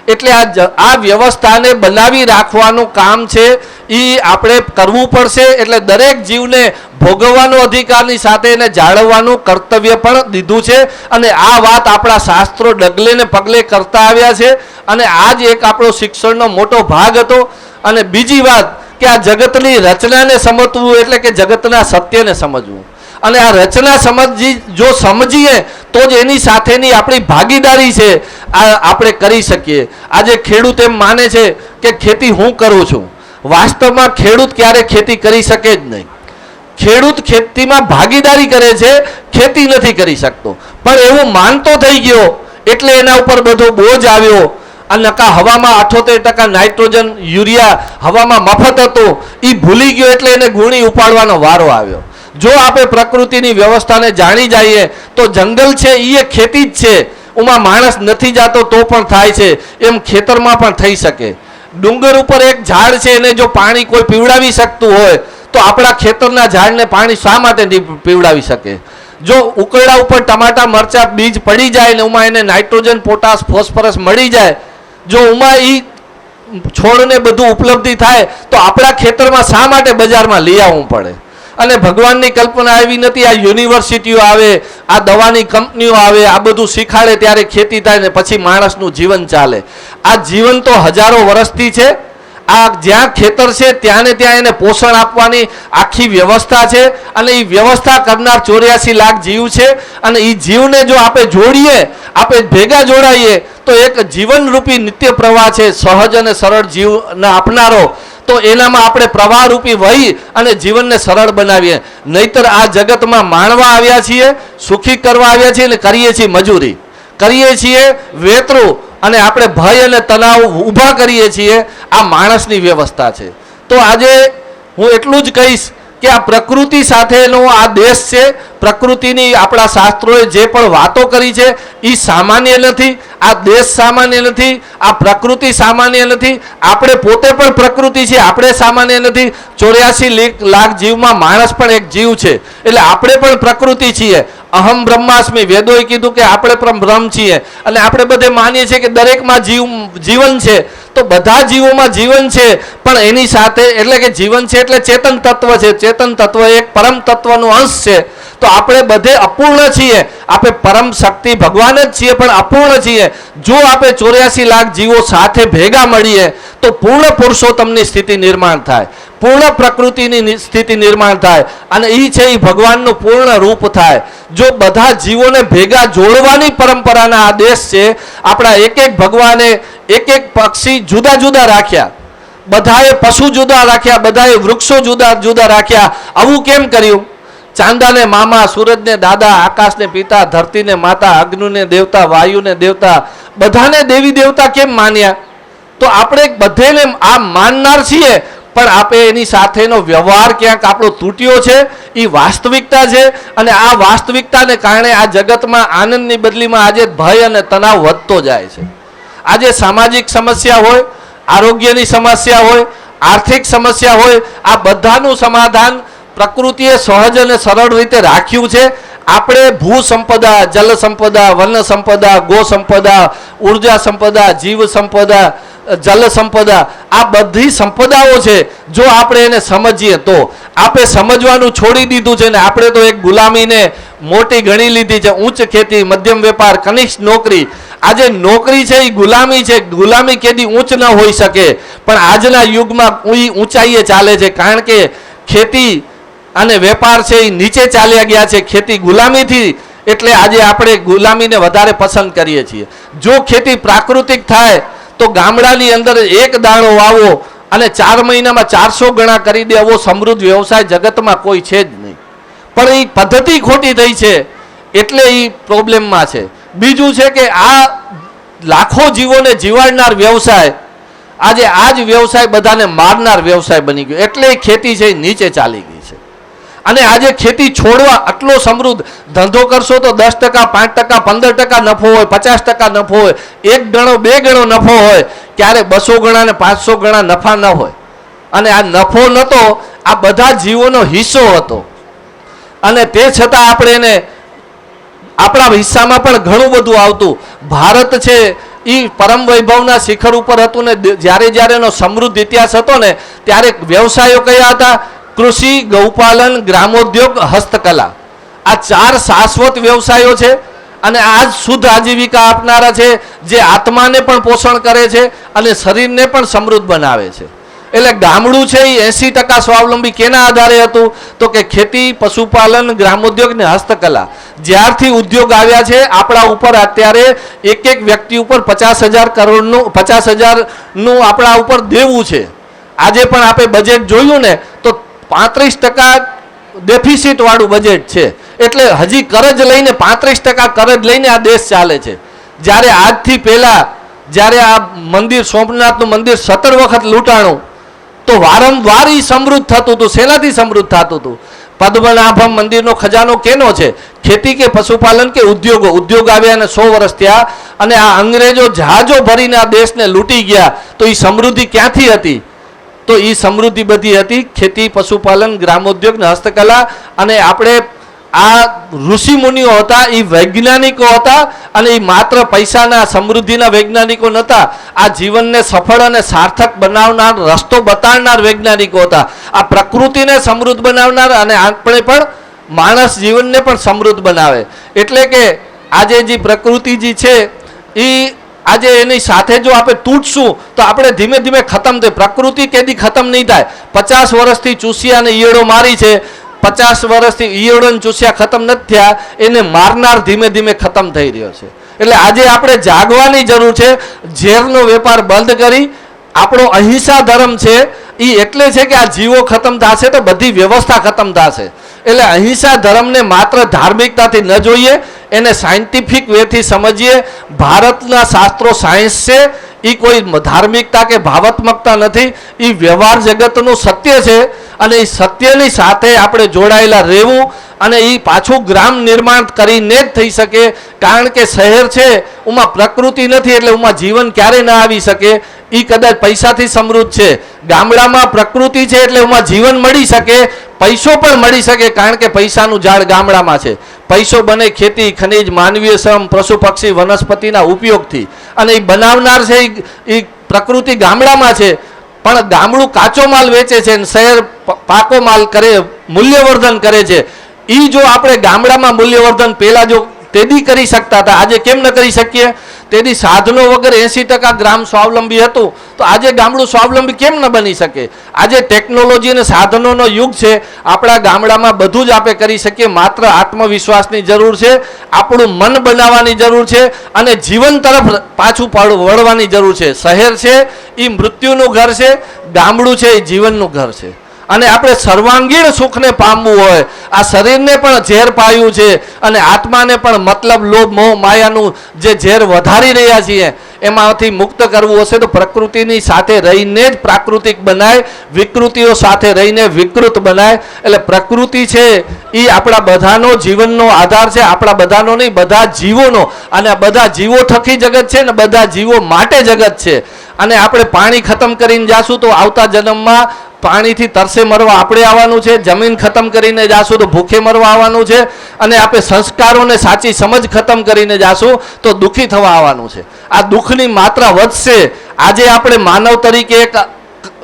એટલે આ વ્યવસ્થાને બનાવી રાખવાનું કામ છે એ આપણે કરવું પડશે. એટલે દરેક જીવને ભોગવવાનો અધિકારની સાથે એને જાળવવાનું કર્તવ્ય પણ દીધું છે. અને આ વાત આપણા શાસ્ત્રો ડગલે ને પગલે કરતા આવ્યા છે. અને આ જ એક આપણો શિક્ષણનો મોટો ભાગ હતો. અને બીજી વાત કે આ જગતની રચનાને સમજવું એટલે કે જગતના સત્યને સમજવું. અને આ રચના સમજીએ તો જ એની સાથેની આપણી ભાગીદારી છે આ આપણે કરી શકીએ. આજે ખેડૂત એમ માને છે કે ખેતી હું કરું છું, વાસ્તવમાં ખેડૂત ક્યારે ખેતી કરી શકે જ નહીં. ખેડૂત ખેતીમાં ભાગીદારી કરે છે, ખેતી નથી કરી શકતો. પણ એવું માનતો થઈ ગયો એટલે એના ઉપર બધો બોજ આવ્યો. અને હવામાં 78% નાઇટ્રોજન યુરિયા હવામાં મફત હતું, એ ભૂલી ગયો એટલે એને ગુણી ઉપાડવાનો વારો આવ્યો. જો આપણે પ્રકૃતિની વ્યવસ્થાને જાણી જઈએ તો જંગલ છે એ ખેતી જ છે, ઉમાં માણસ નથી જતો તો પણ થાય છે, એમ ખેતરમાં પણ થઈ શકે. ડુંગર ઉપર એક ઝાડ છે એને જો પાણી કોઈ પીવડાવી શકતું હોય તો આપણા ખેતરના ઝાડને પાણી શા માટે નહીં પીવડાવી શકે? જો ઉકરડા ઉપર ટમાટા મરચા બીજ પડી જાય ને ઉમાં એને નાઇટ્રોજન પોટાશ ફોસ્ફરસ મળી જાય, જો ઉમાં એ છોડને બધું ઉપલબ્ધિ થાય તો આપણા ખેતરમાં શા માટે બજારમાં લઈ આવવું પડે? અને ભગવાનની કલ્પના આવી નથી. આ યુનિવર્સિટીઓ આવે, આ દવાની કંપનીઓ આવે, આ બધું શીખાડે ત્યારે ખેતી થાય ને પછી માણસનું જીવન ચાલે. આ જીવન તો હજારો વર્ષથી છે. આ જ્યાં ખેતર છે ત્યાં ને ત્યાં એને પોષણ આપવાની આખી વ્યવસ્થા છે. અને એ વ્યવસ્થા કરનાર 84 લાખ જીવ છે. અને એ જીવને જો આપણે જોડીએ, આપણે ભેગા જોડાઈએ તો એક જીવનરૂપી નિત્ય પ્રવાહ છે, સહજ અને સરળ જીવને આપનારો. તો એનામાં આપણે પ્રવાહરૂપી વહી અને જીવનને સરળ બનાવીએ. નહીતર આ જગતમાં માણવા આવ્યા છીએ, સુખી કરવા આવ્યા છીએ અને કરીએ છીએ મજૂરી, કરીએ છીએ વેતરું અને આપણે ભય અને તણાવ ઊભા કરીએ છીએ. આ માણસની વ્યવસ્થા છે. તો આજે હું એટલું જ કહીશ કે આ પ્રકૃતિ સાથેનો આ દેશ છે. પ્રકૃતિની આપણા શાસ્ત્રોએ જે પણ વાતો કરી છે એ સામાન્ય નથી. આ દેશ સામાન્ય નથી, આ પ્રકૃતિ સામાન્ય નથી. આપણે પોતે પણ પ્રકૃતિ છે, આપણે સામાન્ય નથી. 84 લાખ જીવમાં માણસ પણ એક જીવ છે. એટલે આપણે પણ પ્રકૃતિ છીએ. અહમ બ્રહ્માસ્મિ, વેદોએ કીધું કે આપણે પણ બ્રહ્મ છીએ. અને આપણે બધે માનીએ છીએ કે દરેકમાં જીવન છે. તો બધા જીવોમાં જીવન છે, પણ એની સાથે એટલે કે જીવન છે એટલે ચેતન તત્વ છે. ચેતન તત્વ એક પરમ તત્વનો અંશ છે. તો આપણે બધે અપૂર્ણ છીએ. આપણે પરમ શક્તિ ભગવાન જ છીએ પણ અપૂર્ણ છીએ. જો આપણે 84 લાખ જીવો સાથે ભેગા મળીએ તો પૂર્ણ પુરુષોત્તમની સ્થિતિ નિર્માણ થાય, પૂર્ણ પ્રકૃતિની સ્થિતિ નિર્માણ થાય અને એ છે એ ભગવાનનું પૂર્ણ રૂપ થાય. જો બધા જીવોને ભેગા જોડવાની પરંપરાના આ દેશ છે. આપણા એક એક ભગવાને એક એક પક્ષી જુદા જુદા રાખ્યા, બધાએ પશુ જુદા રાખ્યા, બધાએ વૃક્ષો જુદા જુદા રાખ્યા. આવું કેમ કર્યું? ચાંદાને મામા, સૂરજને દાદા, આકાશને પિતા, ધરતીને માતા, અગ્નિને દેવતા, વાયુને દેવતા, બધાને દેવી દેવતા કેમ માન્યા? તો આપણે બધેને આ માનનાર છીએ, પણ આપણે એની સાથેનો વ્યવહાર ક્યાંક આપણો તૂટ્યો છે. એ વાસ્તવિકતા છે. અને આ વાસ્તવિકતાને કારણે આ જગતમાં આનંદની બદલીમાં આજે ભય અને તણાવ વધતો જાય છે. આજે સામાજિક સમસ્યા હોય, આરોગ્યની સમસ્યા હોય, આર્થિક સમસ્યા હોય, આ બધાનું સમાધાન પ્રકૃતિએ સહજ અને સરળ રીતે રાખ્યું છે. આપણે ભૂ સંપદા, જલ સંપદા, વન સંપદા, ગો સંપદા, ઉર્જા સંપદા, જીવ સંપદા, જલ સંપદા, આ બધી સંપદાઓ છે. જો આપણે એને સમજીએ તો આપણે સમજવાનું છોડી દીધું છે ને આપણે તો એક ગુલામીને મોટી ગણી લીધી છે. ઉચ્ચ ખેતી, મધ્યમ વેપાર, કનિષ્ઠ નોકરી. આજે નોકરી છે એ ગુલામી છે. ગુલામી કેદી ઉચ્ચ ન હોઈ શકે, પણ આજના યુગમાં ઊંચાઈએ ચાલે છે, કારણ કે ખેતી અને વેપાર છે એ નીચે ચાલ્યા ગયા છે ખેતી ગુલામીથી. એટલે આજે આપણે ગુલામીને વધારે પસંદ કરીએ છીએ. જો ખેતી પ્રાકૃતિક થાય તો ગામડાની અંદર એક દાણો વાવો અને 4 મહિનામાં 400 ગણા કરી દે એવો સમૃદ્ધ વ્યવસાય જગતમાં કોઈ છે જ નહીં. પણ એ પદ્ધતિ ખોટી થઈ છે એટલે એ પ્રોબ્લેમમાં છે. બીજું છે કે આ લાખો જીવોને જીવાડનાર વ્યવસાય આજે આ જ વ્યવસાય બધાને મારનાર વ્યવસાય બની ગયો. એટલે ખેતી છે એ નીચે ચાલી ગઈ છે. અને આજે ખેતી છોડવા આટલો સમૃદ્ધ ધંધો કરશો તો 10%, 5%, 15% નફો હોય, 50% નફો હોય, 1 ગણો 2 ગણો નફો હોય, ક્યારે 200 ગણા ને 500 ગણા નફા ન હોય. અને આ નફો નહોતો, આ બધા જીવોનો હિસ્સો હતો. અને તે છતાં આપણે એને આપણા હિસ્સામાં પણ ઘણું બધું આવતું. ભારત છે એ પરમ વૈભવના શિખર ઉપર હતું ને જ્યારે એનો સમૃદ્ધ ઇતિહાસ હતો ને ત્યારે વ્યવસાયો કયા હતા? કૃષિ, ગૌપાલન, ગ્રામોદ્યોગ, હસ્તકલા. આ 4 શાશ્વત વ્યવસાયો છે અને આ જ શુદ્ધ આજીવિકા આપનારા છે, જે આત્માને પણ પોષણ કરે છે અને શરીરને પણ સમૃદ્ધ બનાવે છે. એટલે ગામડું છે એ 80% સ્વાવલંબી કેના આધારે હતું? તો કે ખેતી, પશુપાલન, ગ્રામોદ્યોગ ને હસ્તકલા. જ્યારથી ઉદ્યોગ આવ્યા છે આપણા ઉપર અત્યારે એક વ્યક્તિ ઉપર 50,000 કરોડનું 50,000નું આપણા ઉપર દેવું છે. આજે પણ આપણે બજેટ જોયું ને તો 35% ડેફિસિટ વાળું બજેટ છે. એટલે હજી કરજ લઈને 35% કરજ લઈને આ દેશ ચાલે છે. જ્યારે આજથી પહેલા જ્યારે આ મંદિર, સોમનાથનું મંદિર 17 વખત લૂંટાણું તો વારંવાર સમૃદ્ધ થતું હતું. શેનાથી સમૃદ્ધ થતું હતું? પદ્મનાભમ મંદિરનો ખજાનો કેનો છે? ખેતી કે પશુપાલન કે ઉદ્યોગો? ઉદ્યોગ આવ્યા અને 100 વર્ષ થયા અને આ અંગ્રેજો જહાજો ભરીને આ દેશને લૂંટી ગયા. તો એ સમૃદ્ધિ ક્યાંથી હતી? તો એ સમૃદ્ધિ બધી હતી ખેતી, પશુપાલન, ગ્રામોદ્યોગ ને હસ્તકલા. અને આપણે આ ઋષિ મુનિઓ હતા એ વૈજ્ઞાનિકો હતા અને એ માત્ર પૈસાના સમૃદ્ધિના વૈજ્ઞાનિકો નહોતા. આ જીવનને સફળ અને સાર્થક બનાવનાર, રસ્તો બતાવનાર વૈજ્ઞાનિકો હતા. આ પ્રકૃતિને સમૃદ્ધ બનાવનાર અને આપણે પણ માણસ જીવનને પણ સમૃદ્ધ બનાવે. એટલે કે આજે જે પ્રકૃતિ જે છે એ આજે એની સાથે જો આપણે તૂટશું તો આપણે ધીમે ધીમે ખતમ થાય. પ્રકૃતિ કેદી ખતમ નહીં થાય. 50 વર્ષથી ચૂસિયાને ઈયળો મારી છે, 50 વર્ષથી ઈયળો ચૂસ્યા ખતમ નથી થયા, એને મારનાર ધીમે ધીમે ખતમ થઈ રહ્યો છે. એટલે આજે આપણે જાગવાની જરૂર છે. ઝેરનો વેપાર બંધ કરી આપણો અહિંસા ધર્મ છે એ એટલે છે કે આ જીવો ખતમ થશે તો બધી વ્યવસ્થા ખતમ થશે. એટલે અહિંસા ધર્મને માત્ર ધાર્મિકતાથી ન જોઈએ, એને સાયન્ટિફિક વેથી સમજીએ. ભારતના શાસ્ત્રો સાયન્સ છે, એ કોઈ ધાર્મિકતા કે ભાવાત્મકતા નથી. એ વ્યવહાર જગતનું સત્ય છે અને એ સત્યની સાથે આપણે જોડાયેલા રહેવું અને એ પાછું ગ્રામ નિર્માણ કરીને જ થઈ શકે. કારણ કે શહેર છે એમાં પ્રકૃતિ નથી એટલે એમાં જીવન ક્યારેય ના આવી શકે. એ કદાચ પૈસાથી સમૃદ્ધ છે. ગામડામાં પ્રકૃતિ છે એટલે એમાં જીવન મળી શકે, પૈસો પણ મળી શકે. કારણ કે પૈસાનું ઝાડ ગામડામાં છે. પૈસો બને ખેતી, ખનિજ, માનવીય શ્રમ, પશુ પક્ષી, વનસ્પતિના ઉપયોગથી. અને એ બનાવનાર છે એ પ્રકૃતિ ગામડામાં છે. પણ ગામડું કાચો માલ વેચે છે અને શહેર પાકો માલ કરે, મૂલ્યવર્ધન કરે છે. એ જો આપણે ગામડામાં મૂલ્યવર્ધન પહેલા જો તેદી કરી શકતા હતા, આજે કેમ ન કરી શકીએ? તેદી સાધનો વગર 80% ગ્રામ સ્વાવલંબી હતું તો આજે ગામડું સ્વાવલંબી કેમ ન બની શકે? આજે ટેકનોલોજી અને સાધનોનો યુગ છે. આપણા ગામડામાં બધું જ આપણે કરી શકીએ. માત્ર આત્મવિશ્વાસની જરૂર છે, આપણું મન બનાવવાની જરૂર છે અને જીવન તરફ પાછું વળવાની જરૂર છે. શહેર છે એ મૃત્યુનું ઘર છે, ગામડું છે એ જીવનનું ઘર છે. અને આપણે સર્વાંગીણ સુખને પામવું હોય, આ શરીરને પણ ઝેર પાયું છે અને આત્માને પણ મતલબ, લોભ, મોહ, માયાનું જે ઝેર વધારી રહ્યા છીએ એમાંથી મુક્ત કરવું હશે તો પ્રકૃતિની સાથે રહીને જ પ્રાકૃતિક બનાય, વિકૃતિઓ સાથે રહીને વિકૃત બનાય. એટલે પ્રકૃતિ છે એ આપણા બધાનો જીવનનો આધાર છે, આપણા બધાનો નહીં, બધા જીવોનો. અને બધા જીવો થકી જગત છે ને બધા જીવો માટે જગત છે. અને આપણે પાણી ખતમ કરીને જાશું તો આવતા જન્મમાં પાણીથી તરસે મરવા આપણે આવવાનું છે, જમીન ખતમ કરીને જાશું તો ભૂખે મરવા આવવાનું છે, અને આપણે સંસ્કારોને સાચી સમજ ખતમ કરીને જાશું તો દુઃખી થવા આવવાનું છે. આ દુઃખની માત્રા વધશે. આજે આપણે માનવ તરીકે એક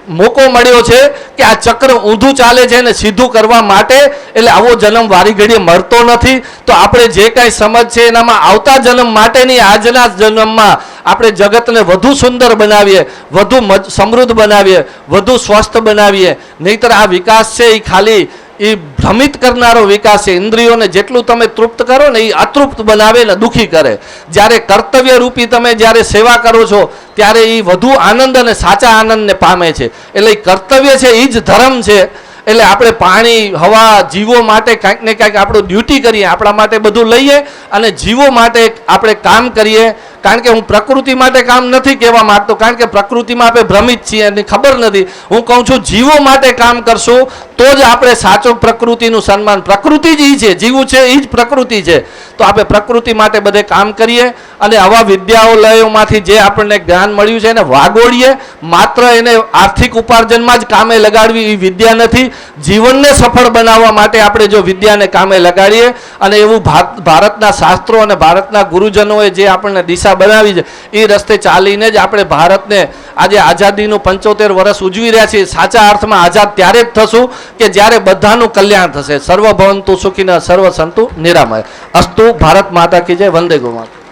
મોકો મળ્યો છે કે આ ચક્ર ઊંધું ચાલે છે ને સીધું કરવા માટે. એટલે આવો જન્મ વારી ઘડીએ મળતો નથી. તો આપણે જે કાંઈ સમજ છે એનામાં આવતા જન્મ માટેની આજના જન્મમાં આપણે જગતને વધુ સુંદર બનાવીએ, વધુ સમૃદ્ધ બનાવીએ, વધુ સ્વસ્થ બનાવીએ. નહીંતર આ વિકાસ છે એ ખાલી એ ભ્રમિત કરનારો વિકાસ છે. ઇન્દ્રિયોને જેટલું તમે તૃપ્ત કરો ને એ અતૃપ્ત બનાવે ને દુઃખી કરે. જ્યારે કર્તવ્ય રૂપી તમે જ્યારે સેવા કરો છો ત્યારે એ વધુ આનંદ અને સાચા આનંદને પામે છે. એટલે એ કર્તવ્ય છે એ જ ધર્મ છે. એટલે આપણે પાણી, હવા, જીવો માટે કાંઈક ને કાંઈક આપણું ડ્યુટી કરીએ, આપણા માટે બધું લઈએ અને જીવો માટે આપણે કામ કરીએ. કારણ કે હું પ્રકૃતિ માટે કામ નથી કહેવા માંગતો, કારણ કે પ્રકૃતિમાં આપણે ભ્રમિત છીએ અને ખબર નથી. હું કહું છું જીવો માટે કામ કરશું તો જ આપણે સાચો પ્રકૃતિનું સન્માન. પ્રકૃતિ જ એ છે, જીવું છે એ જ પ્રકૃતિ છે. તો આપણે પ્રકૃતિ માટે બધે કામ કરીએ અને આવા વિદ્યાલયોમાંથી જે આપણને જ્ઞાન મળ્યું છે એને વાગોળીએ. માત્ર એને આર્થિક ઉપાર્જનમાં જ કામે લગાડવી એ વિદ્યા નથી. જીવનને સફળ બનાવવા માટે આપણે જો વિદ્યાને કામે લગાડીએ અને એવું ભારતના શાસ્ત્રો અને ભારતના ગુરુજનોએ જે આપણને દિશા બનાવી છે એ રસ્તે ચાલીને જ આપણે ભારતને આજે આઝાદીનું 75 વર્ષ ઉજવી રહ્યા છીએ. સાચા અર્થમાં આઝાદ ત્યારે જ થશું કે જ્યારે બધાનું કલ્યાણ થશે. સર્વભવંતુ સુખીના સર્વ સંતુ નિરામય. અસ્તુ. ભારત માતા કી જય. વંદે ગો માતા.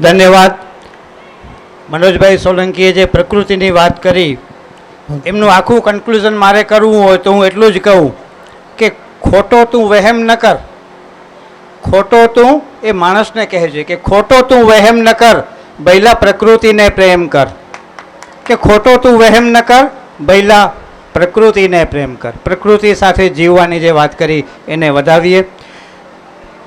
ધન્યવાદ. મનોજભાઈ સોલંકીએ જે પ્રકૃતિની વાત કરી એમનું આખું કન્ક્લુઝન મારે કરવું હોય તો હું એટલું જ કહું કે ખોટો તું વહેમ ન કર. ખોટો તું એ માણસને કહે છે કે ખોટો તું વહેમ ન કર, બૈલા પ્રકૃતિને પ્રેમ કર. કે ખોટો તું વહેમ ન કર, બૈલા પ્રકૃતિને પ્રેમ કર. પ્રકૃતિ સાથે જીવવાની જે વાત કરી એને વધાવીએ.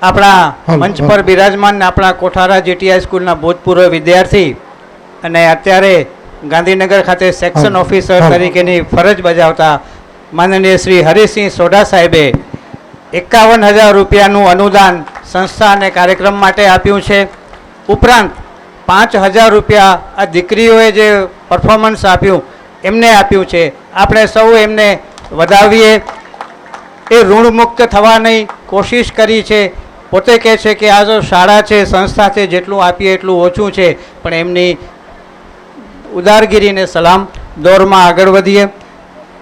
આપણા મંચ પર બિરાજમાન આપણા કોઠારા જીટીઆઈ સ્કૂલના ભૂતપૂર્વ વિદ્યાર્થી અને અત્યારે ગાંધીનગર ખાતે સેક્શન ઓફિસર તરીકેની ફરજ બજાવતા માનનીય શ્રી હરિસિંહ સોઢા સાહેબે 51,000 રૂપિયાનું અનુદાન સંસ્થા અને કાર્યક્રમ માટે આપ્યું છે. ઉપરાંત 5,000 રૂપિયા આ દીકરીઓએ જે પરફોર્મન્સ આપ્યું એમને આપ્યું છે. આપણે સૌ એમને વધાવીએ. એ ઋણમુક્ત થવાની કોશિશ કરી છે. પોતે કહે છે કે આ જો શાળા છે, સંસ્થા છે, જેટલું આપીએ એટલું ઓછું છે, પણ એમની ઉદારગીરીને સલામ. દોરમાં આગળ વધીએ.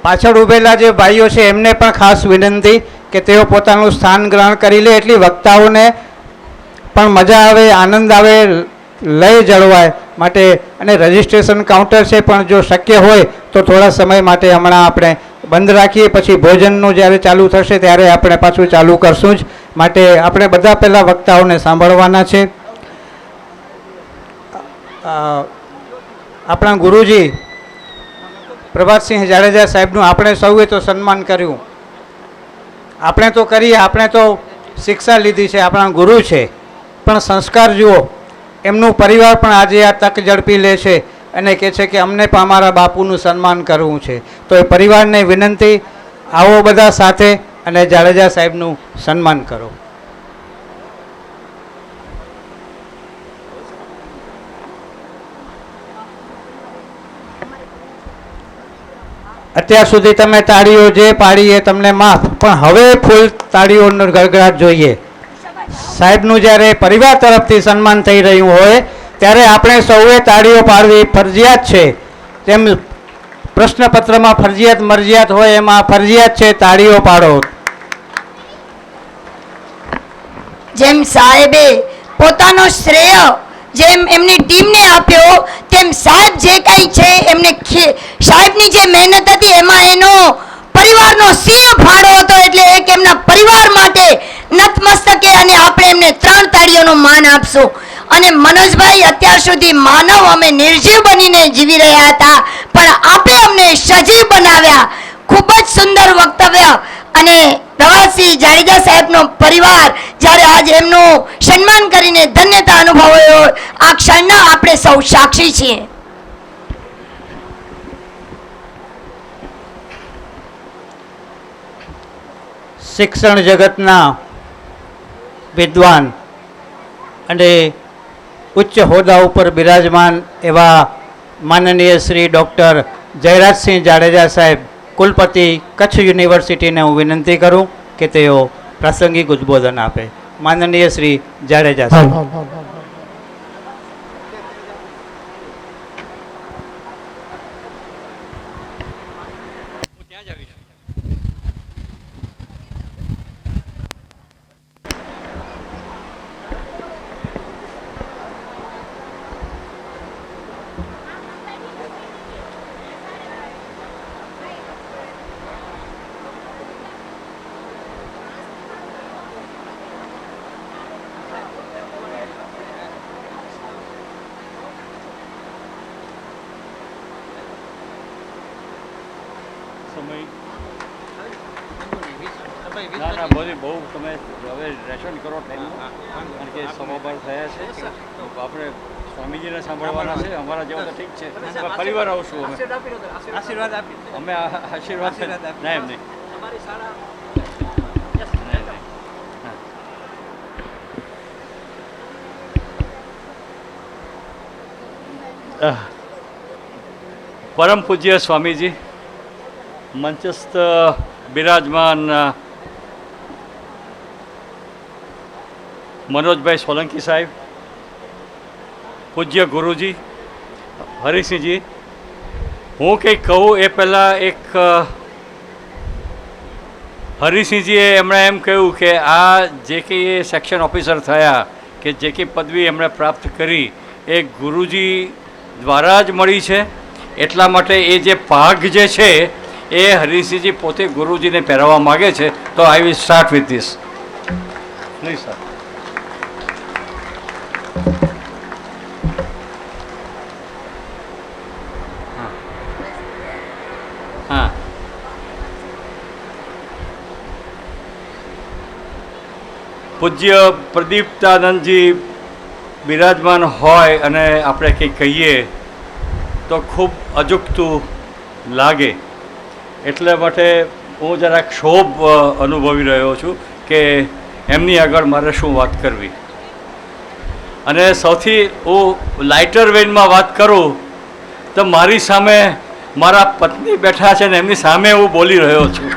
પાછળ ઊભેલા જે ભાઈઓ છે એમને પણ ખાસ વિનંતી કે તેઓ પોતાનું સ્થાન ગ્રહણ કરી લે, એટલી વક્તાઓને પણ મજા આવે, આનંદ આવે, લય જળવાય માટે. અને રજિસ્ટ્રેશન કાઉન્ટર છે પણ જો શક્ય હોય તો થોડા સમય માટે હમણાં આપણે બંધ રાખીએ, પછી ભોજનનું જ્યારે ચાલુ થશે ત્યારે આપણે પાછું ચાલુ કરશું જ. માટે આપણે બધા પહેલાં વક્તાઓને સાંભળવાના છે. આપણા ગુરુજી પ્રભાતસિંહ જાડેજા સાહેબનું આપણે સૌએ તો સન્માન કર્યું. આપણે તો કરીએ, આપણે તો શિક્ષા લીધી છે, આપણા ગુરુ છે, પણ સંસ્કાર જુઓ. એમનું પરિવાર પણ આજે આ તક ઝડપી લે છે અને કહે છે કે અમને પણ અમારા બાપુનું સન્માન કરવું છે. તો એ પરિવારને વિનંતી, આવો બધા સાથે અને જાડેજા સાહેબનું સન્માન કરો. અત્યાર સુધી તમે તાળીઓ જે પાડી એ તમને માફ, પણ હવે ફૂલ તાળીઓનો ગડગડાટ જોઈએ. સાહેબનું જ્યારે પરિવાર તરફથી સન્માન થઈ રહ્યું હોય ત્યારે આપણે સૌએ તાળીઓ પાડવી ફરજિયાત છે. તેમ પ્રશ્નપત્રમાં ફરજિયાત મરજિયાત હોય એમાં ફરજિયાત છે તાળીઓ પાડો. જેમ સાહેબે પોતાનો શ્રેય જેમ એમની ટીમને આપ્યો તેમ સાહેબ જે કંઈ છે એમને સાહેબની જે મહેનત હતી એમાં એનો પરિવારનો સિંહ ફાળો હતો. એટલે એક એમના પરિવાર માટે નતમસ્તકે અને આપણે એમને 3 તાળીઓનો માન આપશું. અને મનોજભાઈ અત્યાર સુધી માનવ અમે નિર્જીવ બનીને જીવી રહ્યા હતા, પણ આપે અમને સજીવ બનાવ્યા. ખૂબ જ સુંદર વક્તવ્ય. અને પ્રવાસી જાડેજા સાહેબનો પરિવાર જ્યારે આજે એમનું સન્માન કરીને ધન્યતા અનુભવ્યો, આ ક્ષણના આપણે સૌ સાક્ષી છીએ. શિક્ષણ જગતના વિદ્વાન અને ઉચ્ચ હોદ્દા ઉપર બિરાજમાન એવા માનનીય શ્રી ડૉક્ટર જયરાજસિંહ જાડેજા સાહેબ, કુલપતિ કચ્છ યુનિવર્સિટીને હું વિનંતી કરું કે તેઓ પ્રાસંગિક ઉદ્બોધન આપે. માનનીય શ્રી જાડેજા સાહેબ. ના ના બધી બહુ તમે હવે રેશન કરો ટાઈમનું, કારણ કે સમાભાર થયા છે. આપણે સ્વામીજીને સાંભળવાના છે. અમારા જેવા તો ઠીક છે, ફરી વાર આવશું અમે. આશીર્વાદ અમે આશીર્વાદ ના એમ નહીં. પરમ પૂજ્ય સ્વામીજી, મંચસ્થ બિરાજમાન મનોજભાઈ સોલંકી સાહેબ, પૂજ્ય ગુરુજી હરિસિંહજી, હું કંઈક કહું એ પહેલાં એક હરિસિંહજીએ એમણે એમ કહ્યું કે આ જે કંઈ એ સેક્શન ઓફિસર થયા કે જે કંઈ પદવી એમણે પ્રાપ્ત કરી એ ગુરુજી દ્વારા જ મળી છે. એટલા માટે એ જે પાઘ જે છે એ હરિસિંહજી પોતે ગુરુજીને પહેરાવવા માગે છે. તો I will start with this. Please sir. હા, પૂજ્ય પ્રદીપ્તાનંદજી બિરાજમાન હોય અને આપણે કંઈક કહીએ તો ખૂબ અજુકતું લાગે. એટલે માટે હું જરાક ક્ષોભ અનુભવી રહ્યો છું કે એમની આગળ મારે શું વાત કરવી. અને સૌથી હું લાઇટર વેનમાં વાત કરું તો મારી સામે મારા પત્ની બેઠા છે ને એમની સામે હું બોલી રહ્યો છું.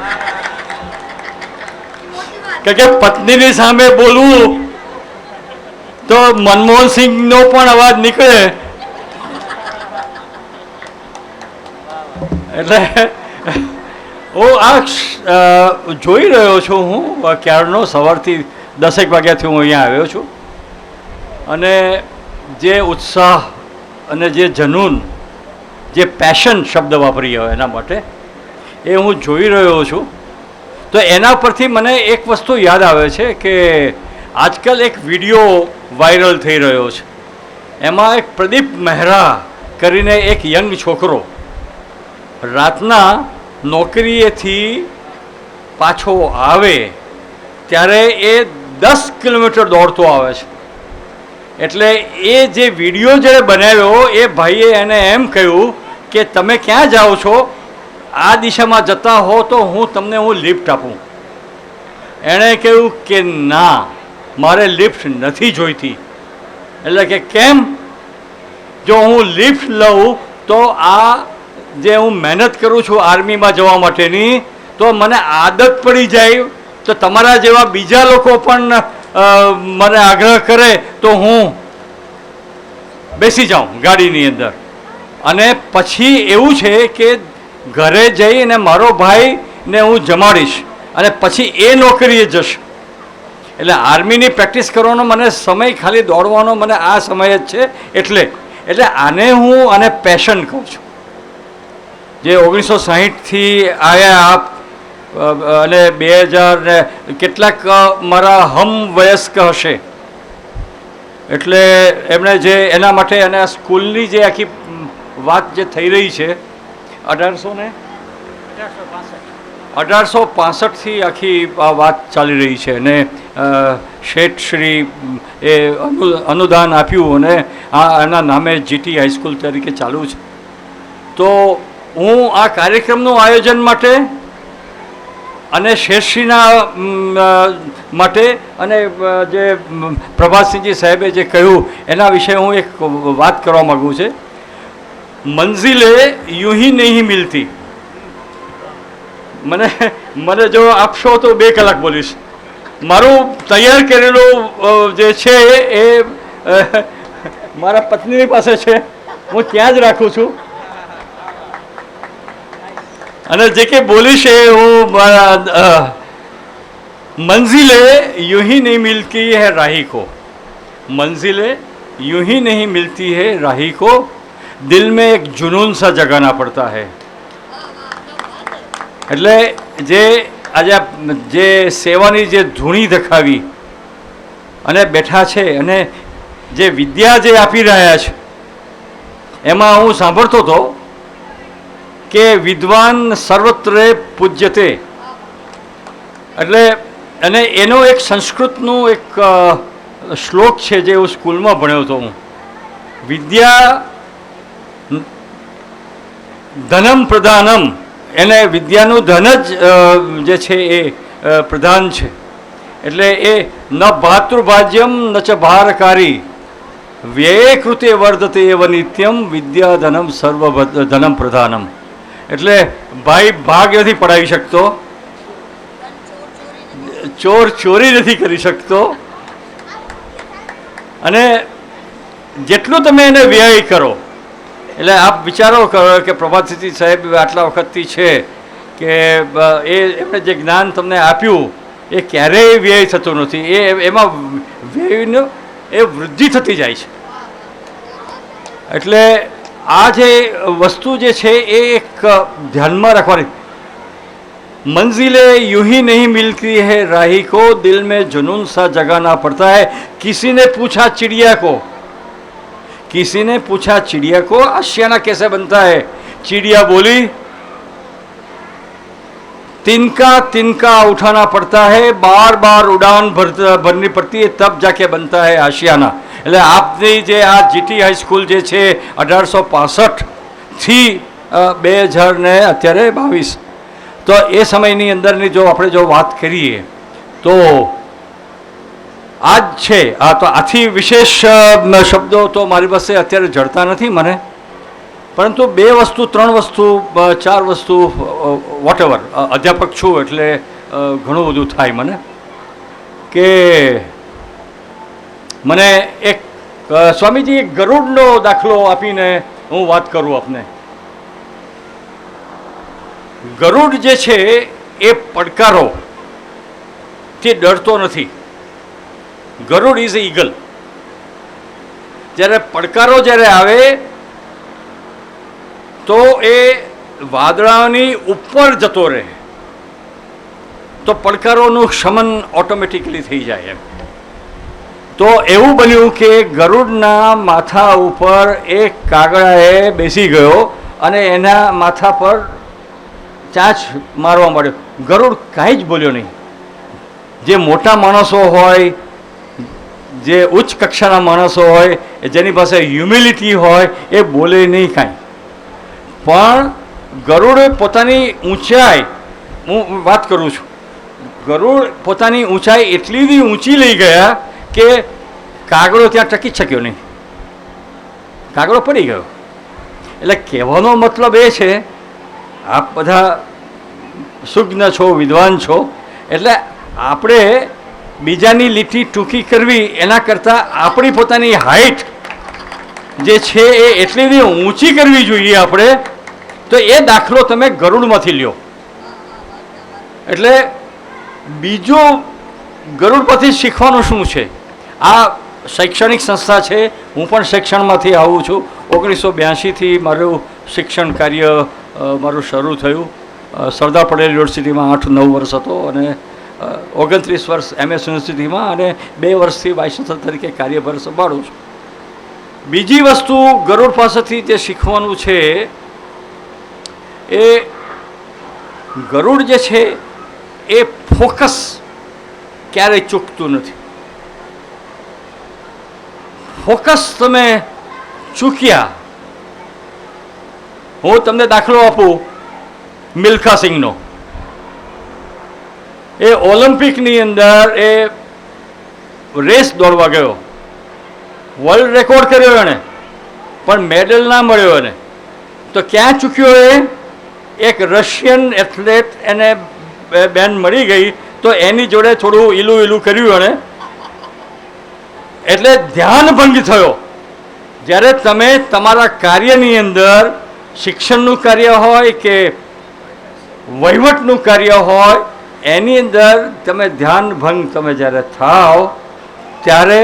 કે પત્નીની સામે બોલવું તો મનમોહન સિંહનો પણ અવાજ નીકળે. એટલે હું આ જોઈ રહ્યો છું. હું ક્યારનો સવારથી 10 વાગ્યાથી હું અહીંયા આવ્યો છું અને જે ઉત્સાહ અને જે જનૂન, જે પેશન શબ્દ વાપરીએ હોય એના માટે એ હું જોઈ રહ્યો છું. તો એના પરથી મને એક વસ્તુ યાદ આવે છે કે આજકાલ એક વિડીયો વાયરલ થઈ રહ્યો છે. એમાં એક પ્રદીપ મહેરા કરીને એક યંગ છોકરો રાતના નોકરીએથી પાછો આવે ત્યારે એ 10 કિલોમીટર દોડતો આવે છે. એટલે એ જે વિડીયો જે બનાવ્યો એ ભાઈએ એને એમ કહ્યું કે તમે ક્યાં જાઓ છો, આ દિશામાં જતા હો તો હું લિફ્ટ આપું. એણે કહ્યું કે ના, મારે લિફ્ટ નથી જોઈતી. એટલે કે કેમ? જો હું લિફ્ટ લઉં તો આ જે હું મહેનત કરું છું આર્મીમાં જવા માટેની, તો મને આદત પડી જાય તો તમારા જેવા બીજા લોકો પણ મને આગ્રહ કરે તો હું બેસી જાઉં ગાડીની અંદર. અને પછી એવું છે કે ઘરે જઈને મારો ભાઈને હું જમાડીશ અને પછી એ નોકરીએ જશે. એટલે આર્મીની પ્રેક્ટિસ કરવાનો મને સમય, ખાલી દોડવાનો મને આ સમય જ છે. એટલે આને હું પેશન કહું છું. જે 1960થી આવ્યા આપ અને 2000 કેટલાક મારા હમ વયસ્ક હશે એટલે એમણે જે એના માટે અને આ સ્કૂલની જે આખી વાત જે થઈ રહી છે 1865થી આખી આ વાત ચાલી રહી છે અને શેઠ શ્રી એ અનુદાન આપ્યું અને એના નામે જીટી હાઈસ્કૂલ તરીકે ચાલુ છે. તો હું આ કાર્યક્રમનું આયોજન માટે અને શેઠશ્રીના માટે અને જે પ્રભાતસિંહજી સાહેબે જે કહ્યું એના વિશે હું એક વાત કરવા માગું છું. મંઝિલે यूं ही नहीं मिलती. મને જો આપશો તો 2 કલાક બોલીશ. મારું તૈયાર કરેલું જે છે એ મારા પત્નીની પાસે છે, હું ત્યાં જ રાખું છું અને જે કે બોલીશ એ હું મંઝિલે यूं ही नहीं मिलती है राही को, मंजिलें यूं ही नहीं मिलती है राही को, दिल में एक जुनून सा जगाना पड़ता है. એટલે જે આજે જે સેવાની જે ધૂણી દેખાવી અને બેઠા છે અને જે વિદ્યા જે આપી રહ્યા છે એમાં હું સાંભળતો હતો કે વિદ્વાન સર્વત્ર પૂજ્યતે, એટલે અને એનો એક સંસ્કૃતનું એક શ્લોક છે જે હું સ્કૂલમાં ભણ્યો હતો. હું વિદ્યા ધનમ પ્રધાનમ, એને વિદ્યાનું ધન જ જે છે એ પ્રધાન છે. એટલે એ ન ભાતૃભાજ્યમ ન ચ ભારકારી વ્યય કૃતે વર્ધતે એવ નિત્યમ વિદ્યા ધનમ સર્વ ધનમ પ્રધાનમ. એટલે ભાઈ ભાગ નથી પડાવી શકતો, ચોર ચોરી નથી કરી શકતો, અને જેટલું તમે એને વ્યય કરો એટલે આપ વિચારો કરો કે પ્રભાતસિંહ સાહેબ આટલા વખતથી છે કે એમણે જે જ્ઞાન તમને આપ્યું એ ક્યારેય વ્યય થતો નથી, એમાં વ્યયનો એ વૃદ્ધિ થતી જાય છે. એટલે આ જે વસ્તુ જે છે એ એક ધ્યાનમાં રાખવાની. मंजिलें यूं ही नहीं मिलती है राही को, दिल में जुनून सा जगाना पड़ता है. किसी ने पूछा चिड़िया को, किसी ने पूछा चिड़िया को आशियाना कैसे बनता है. चिड़िया बोली तिनका तिनका उठाना पड़ता है, बार बार उड़ान भरनी पड़ती है, तब जाके बनता है आशियाना. એટલે આપની જે આ જીટી હાઈસ્કૂલ જે છે 1865થી 2022, તો એ સમયની અંદરની જો આપણે જો વાત કરીએ તો આ જ છે. આ તો આથી વિશેષ શબ્દો તો મારી પાસે અત્યારે જડતા નથી મને, પરંતુ 2 વસ્તુ 3 વસ્તુ 4 વસ્તુ વોટેવર, અધ્યાપક છું એટલે ઘણું બધું થાય મને, કે મને એક સ્વામીજી એક ગરુડનો દાખલો આપીને હું વાત કરું આપને. ગરુડ જે છે એ પડકારો તે ડરતો નથી. ગરુડ ઇઝ એ ઈગલ. જ્યારે પડકારો જ્યારે આવે તો એ વાદળાની ઉપર જતો રહે તો પડકારોનું શમન ઓટોમેટિકલી થઈ જાય એમ. તો એવું બન્યું કે ગરુડના માથા ઉપર એક કાગડાએ બેસી ગયો અને એના માથા પર ચાંચ મારવા માંડ્યો. ગરુડ કાંઈ જ બોલ્યો નહીં. જે મોટા માણસો હોય, જે ઉચ્ચ કક્ષાના માણસો હોય, જેની પાસે હ્યુમિલિટી હોય, એ બોલે નહીં કાંઈ. પણ ગરુડે પોતાની ઊંચાઈ, હું વાત કરું છું, ગરુડ પોતાની ઊંચાઈ એટલી બધી ઊંચી લઈ ગયા કે કાગડો ત્યાં ટકી જ શક્યો નહીં, કાગડો પડી ગયો. એટલે કહેવાનો મતલબ એ છે, આપ બધા સુજ્ઞ છો, વિદ્વાન છો, એટલે આપણે બીજાની લીટી ટૂંકી કરવી એના કરતાં આપણી પોતાની હાઈટ જે છે એ એટલી બધી ઊંચી કરવી જોઈએ આપણે. તો એ દાખલો તમે ગરુડમાંથી લ્યો. એટલે બીજું ગરુડ પરથી શીખવાનું શું છે? આ શૈક્ષણિક સંસ્થા છે, હું પણ શિક્ષણમાંથી આવું છું. 1982થી મારું શિક્ષણ કાર્ય મારું શરૂ થયું. સરદાર પટેલ યુનિવર્સિટીમાં 8-9 વર્ષ હતો અને 29 વર્ષ MS યુનિવર્સિટીમાં અને 2 વર્ષથી વાઇસ ચાન્સલર તરીકે કાર્યભાર સંભાળું છું. બીજી વસ્તુ ગરુડ પાસેથી જે શીખવાનું છે એ ગરુડ જે છે એ ફોકસ ક્યારેય ચૂકતું નથી. ફોકસ તમે ચૂક્યા, હું તમને દાખલો આપું મિલ્ખા સિંઘનો. એ ઓલિમ્પિકની અંદર એ રેસ દોડવા ગયો, વર્લ્ડ રેકોર્ડ કર્યો એણે, પણ મેડલ ના મળ્યો એને. તો ક્યાં ચૂક્યો એ? એક રશિયન એથ્લેટ એને બેન મળી ગઈ તો એની જોડે થોડું ઈલું કર્યું એણે, એટલે ધ્યાન ભંગ થયો. જ્યારે તમે તમારા કાર્યની અંદર શિક્ષણનું કાર્ય હોય કે વહીવટનું કાર્ય હોય એની અંદર તમે ધ્યાન ભંગ તમે જ્યારે થાવ ત્યારે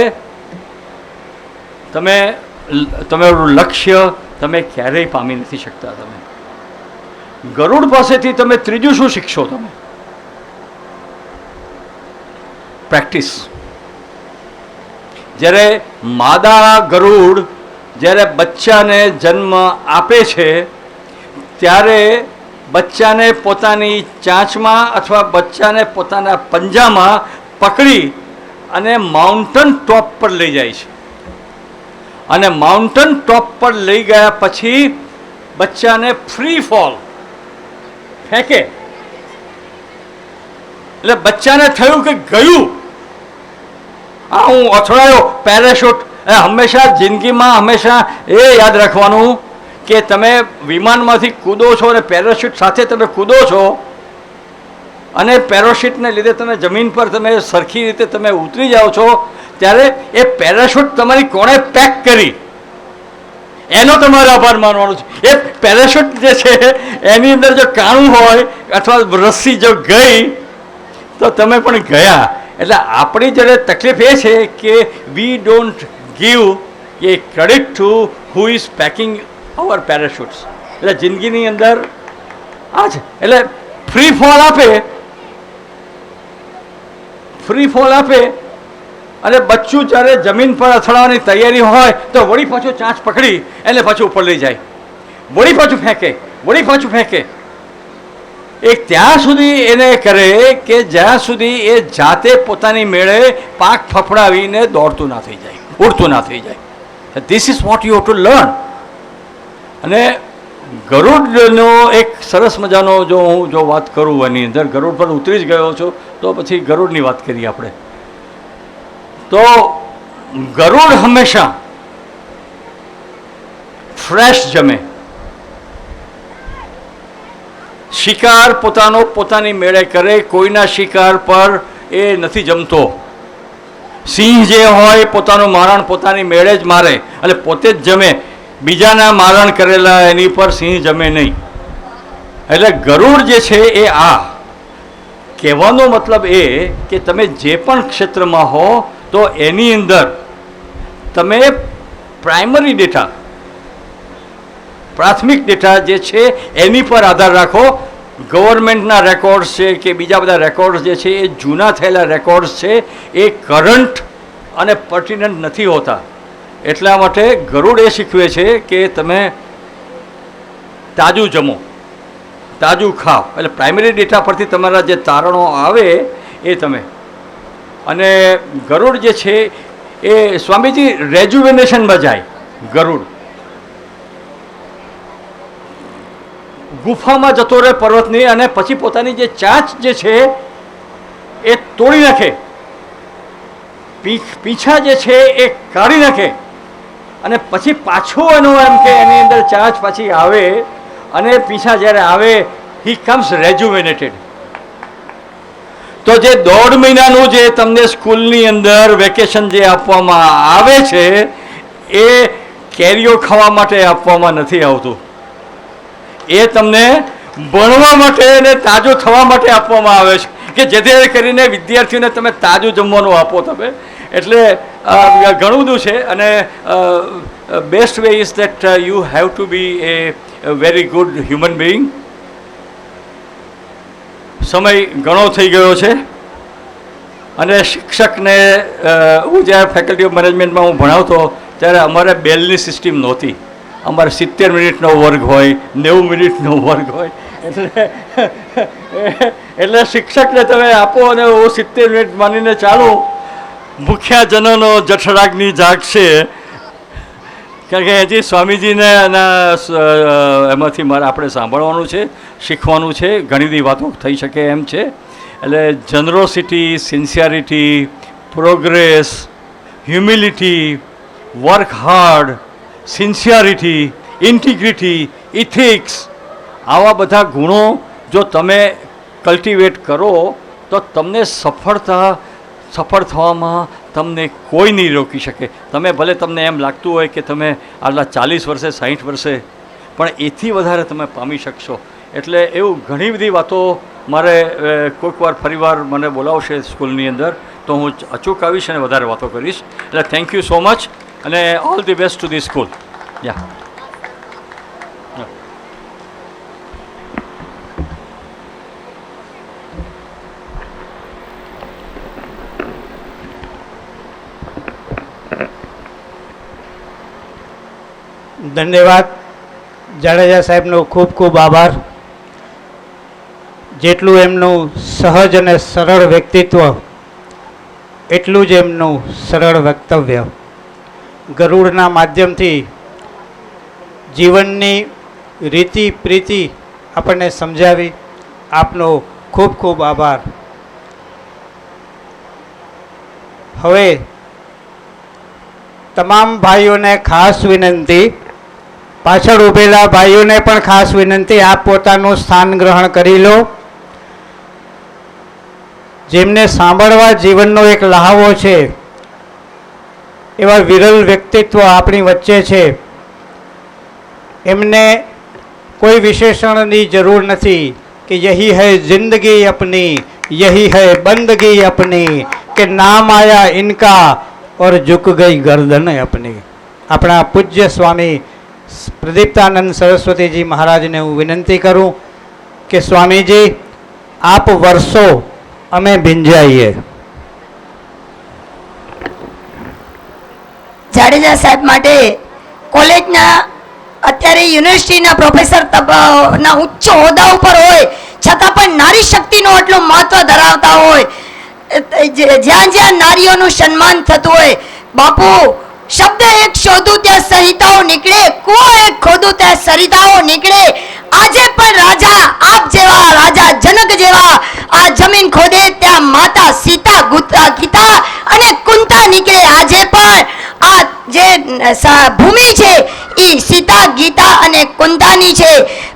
તમારું લક્ષ્ય તમે ક્યારેય પામી નથી શકતા. તમે ગરુડ પાસેથી તમે ત્રીજું શું શીખશો? તમે પ્રેક્ટિસ. જ્યારે માદા ગરુડ જ્યારે બચ્ચાને જન્મ આપે છે ત્યારે બચ્ચાને પોતાની ચાંચમાં અથવા બચ્ચાને પોતાના પંજામાં પકડી અને માઉન્ટન ટોપ પર લઈ જાય છે. અને માઉન્ટન ટોપ પર લઈ ગયા પછી બચ્ચાને ફ્રી ફોલ ફેંકે. એટલે બચ્ચાને થયું કે ગયું, હું અથડાયો. પેરાશૂટ હંમેશા જિંદગીમાં હંમેશા એ યાદ રાખવાનું કે તમે વિમાનમાંથી કૂદો છો અને પેરાશૂટ સાથે તમે કૂદો છો અને પેરાશૂટને લીધે તમે જમીન પર તમે સરખી રીતે તમે ઉતરી જાઓ છો ત્યારે એ પેરાશૂટ તમારી કોણે પેક કરી એનો તમારે આભાર માનવાનો છે. એ પેરાશૂટ જે છે એની અંદર જો કાણું હોય અથવા રસ્સી જો ગઈ તો તમે પણ ગયા. એટલે આપણી જ્યારે તકલીફ એ છે કે we don't give a credit to who is packing our parachutes. એટલે જિંદગીની અંદર આ છે. એટલે ફ્રી ફોલ આપે અને બચ્ચું જ્યારે જમીન પર અથડાવાની તૈયારી હોય તો વળી પાછું ચાંચ પકડી એને પાછું ઉપર લઈ જાય, વળી પાછું ફેંકે. એ ત્યાં સુધી એને કરે કે જ્યાં સુધી એ જાતે પોતાની મેળે પાંખ ફફડાવીને દોડતું ના થઈ જાય, ઉડતું ના થઈ જાય. This is what you have to learn. અને ગરુડનો એક સરસ મજાનો હું વાત કરું એની અંદર ગરુડ પર ઉતરી જ ગયો છું તો પછી ગરુડની વાત કરીએ આપણે. તો ગરુડ હંમેશા ફ્રેશ જમે. શિકાર પોતાની મેળે કરે, કોઈના શિકાર પર એ નથી જમતો. સિંહ જે હોય પોતાનું મારણ પોતાની મેળે જ મારે અને પોતે જ જમે, બીજાના મારણ કરેલા એની પર સિંહ જમે નહીં. એટલે ગરુડ જે છે એ આ કહેવાનો મતલબ એ કે તમે જે પણ ક્ષેત્રમાં હો તો એની અંદર તમે પ્રાઇમરી ડેટા, પ્રાથમિક ડેટા જે છે એની પર આધાર રાખો. ગવર્મેન્ટના રેકોર્ડ્સ છે કે બીજા બધા રેકોર્ડ્સ જે છે એ જૂના થયેલા રેકોર્ડ્સ છે, એ કરંટ અને પર્ટિનન્ટ નથી હોતા. એટલા માટે ગરુડ એ શીખવે છે કે તમે તાજું જમો, તાજું ખાઓ. એટલે પ્રાઇમરી ડેટા પરથી તમારા જે તારણો આવે એ તમે. અને ગરુડ જે છે એ સ્વામીજી રેજ્યુવેનેશનમાં જાય. ગરુડ ગુફામાં જતો રહે પર્વતની અને પછી પોતાની જે ચાંચ જે છે એ તોડી નાખે, પીછા જે છે એ કાઢી નાખે અને પછી પાછો એનો એમ કે એની અંદર ચાંચ પાછી આવે અને પીછા જ્યારે આવે હી કમ્સ રેજ્યુવેનેટેડ. તો જે 1.5 મહિનાનું જે તમને સ્કૂલની અંદર વેકેશન જે આપવામાં આવે છે એ કેરીઓ ખાવા માટે આપવામાં નથી આવતું, એ તમને ભણવા માટે અને તાજું થવા માટે આપવામાં આવે છે કે જેથી કરીને વિદ્યાર્થીઓને તમે તાજું જમવાનું આપો તમે. એટલે ઘણું બધું છે અને best way is that you have to be a very good human being. સમય ઘણો થઈ ગયો છે અને શિક્ષકને હું જ્યારે ફેકલ્ટી ઓફ મેનેજમેન્ટમાં હું ભણાવતો ત્યારે અમારે બેલની સિસ્ટમ નહોતી. અમારે 70 મિનિટનો વર્ગ હોય, 90 મિનિટનો વર્ગ હોય. એટલે શિક્ષકને તમે આપો અને હું 70 મિનિટ માનીને ચાલું. મુખ્યજનોનો જઠરાગ્નિ જાગશે, કારણ કે હજી સ્વામીજીને એમાંથી મારે આપણે સાંભળવાનું છે, શીખવાનું છે, ઘણી બધી વાતો થઈ શકે એમ છે. એટલે generosity, sincerity, progress, humility, work hard, sincerity, integrity, ethics, આવા બધા ગુણો જો તમે કલ્ટિવેટ કરો તો તમને સફળ થવામાં તમને કોઈ નહીં રોકી શકે. તમે ભલે તમને એમ લાગતું હોય કે તમે આટલા 40 વર્ષે 60 વર્ષે, પણ એથી વધારે તમે પામી શકશો. એટલે એવું ઘણી બધી વાતો મારે કોઈક વાર ફરીવાર મને બોલાવશે સ્કૂલની અંદર તો હું અચૂક આવીશ અને વધારે વાતો કરીશ. એટલે થેન્ક યુ સો મચ અને all the best to the school. યા ધન્યવાદ. જાડેજા સાહેબનો ખૂબ ખૂબ આભાર. જેટલું એમનું સહજ અને સરળ વ્યક્તિત્વ એટલું જ એમનું સરળ વક્તવ્ય. ગરુડના માધ્યમથી જીવનની રીતિ પ્રીતિ આપણને સમજાવી. આપનો ખૂબ ખૂબ આભાર. હવે તમામ ભાઈઓને ખાસ વિનંતી, પાછળ ઊભેલા ભાઈઓને પણ ખાસ વિનંતી, આપ પોતાનું સ્થાન ગ્રહણ કરી લો. જેમને સાંભળવા જીવનનો એક લહાવો છે એવા વિરલ વ્યક્તિત્વ આપણી વચ્ચે છે. એમને કોઈ વિશેષણની જરૂર નથી કે યહી હૈ જિંદગી અપની, યહી હૈ બંદગી અપની, કે નામ આયા ઇનકા और झुक गई गर्दन अपनी. अपना पूज्य स्वामी प्रदीप्तानंद सरस्वती जी महाराज ने हूँ विनंती करूँ कि स्वामी जी आप वर्षो अमे भिंजाइए. જાડેજા સાહેબ માટે કોલેજના અત્યારે યુનિવર્સિટીના પ્રોફેસર ના ઉચ્ચ હોદ્દા ઉપર હોય છતાં પણ નારી શક્તિનો આટલું મહત્વ ધરાવતા હોય, જ્યાં જ્યાં નારીઓનું સન્માન થતું હોય, બાપુ શબ્દ એક શોધું ત્યાં સરિતાઓ નીકળે, કુવો એક ખોદું ત્યાં સરિતાઓ નીકળે. આજે પણ રાજા આપ જેવા, રાજા જનક જેવા આ જમીન ખોદે ત્યાં માતા સીતા ગીતા અને કુંતા નીકળે. આજે પણ આ જે ભૂમિ છે એ સીતા ગીતા અને કુંતાની છે.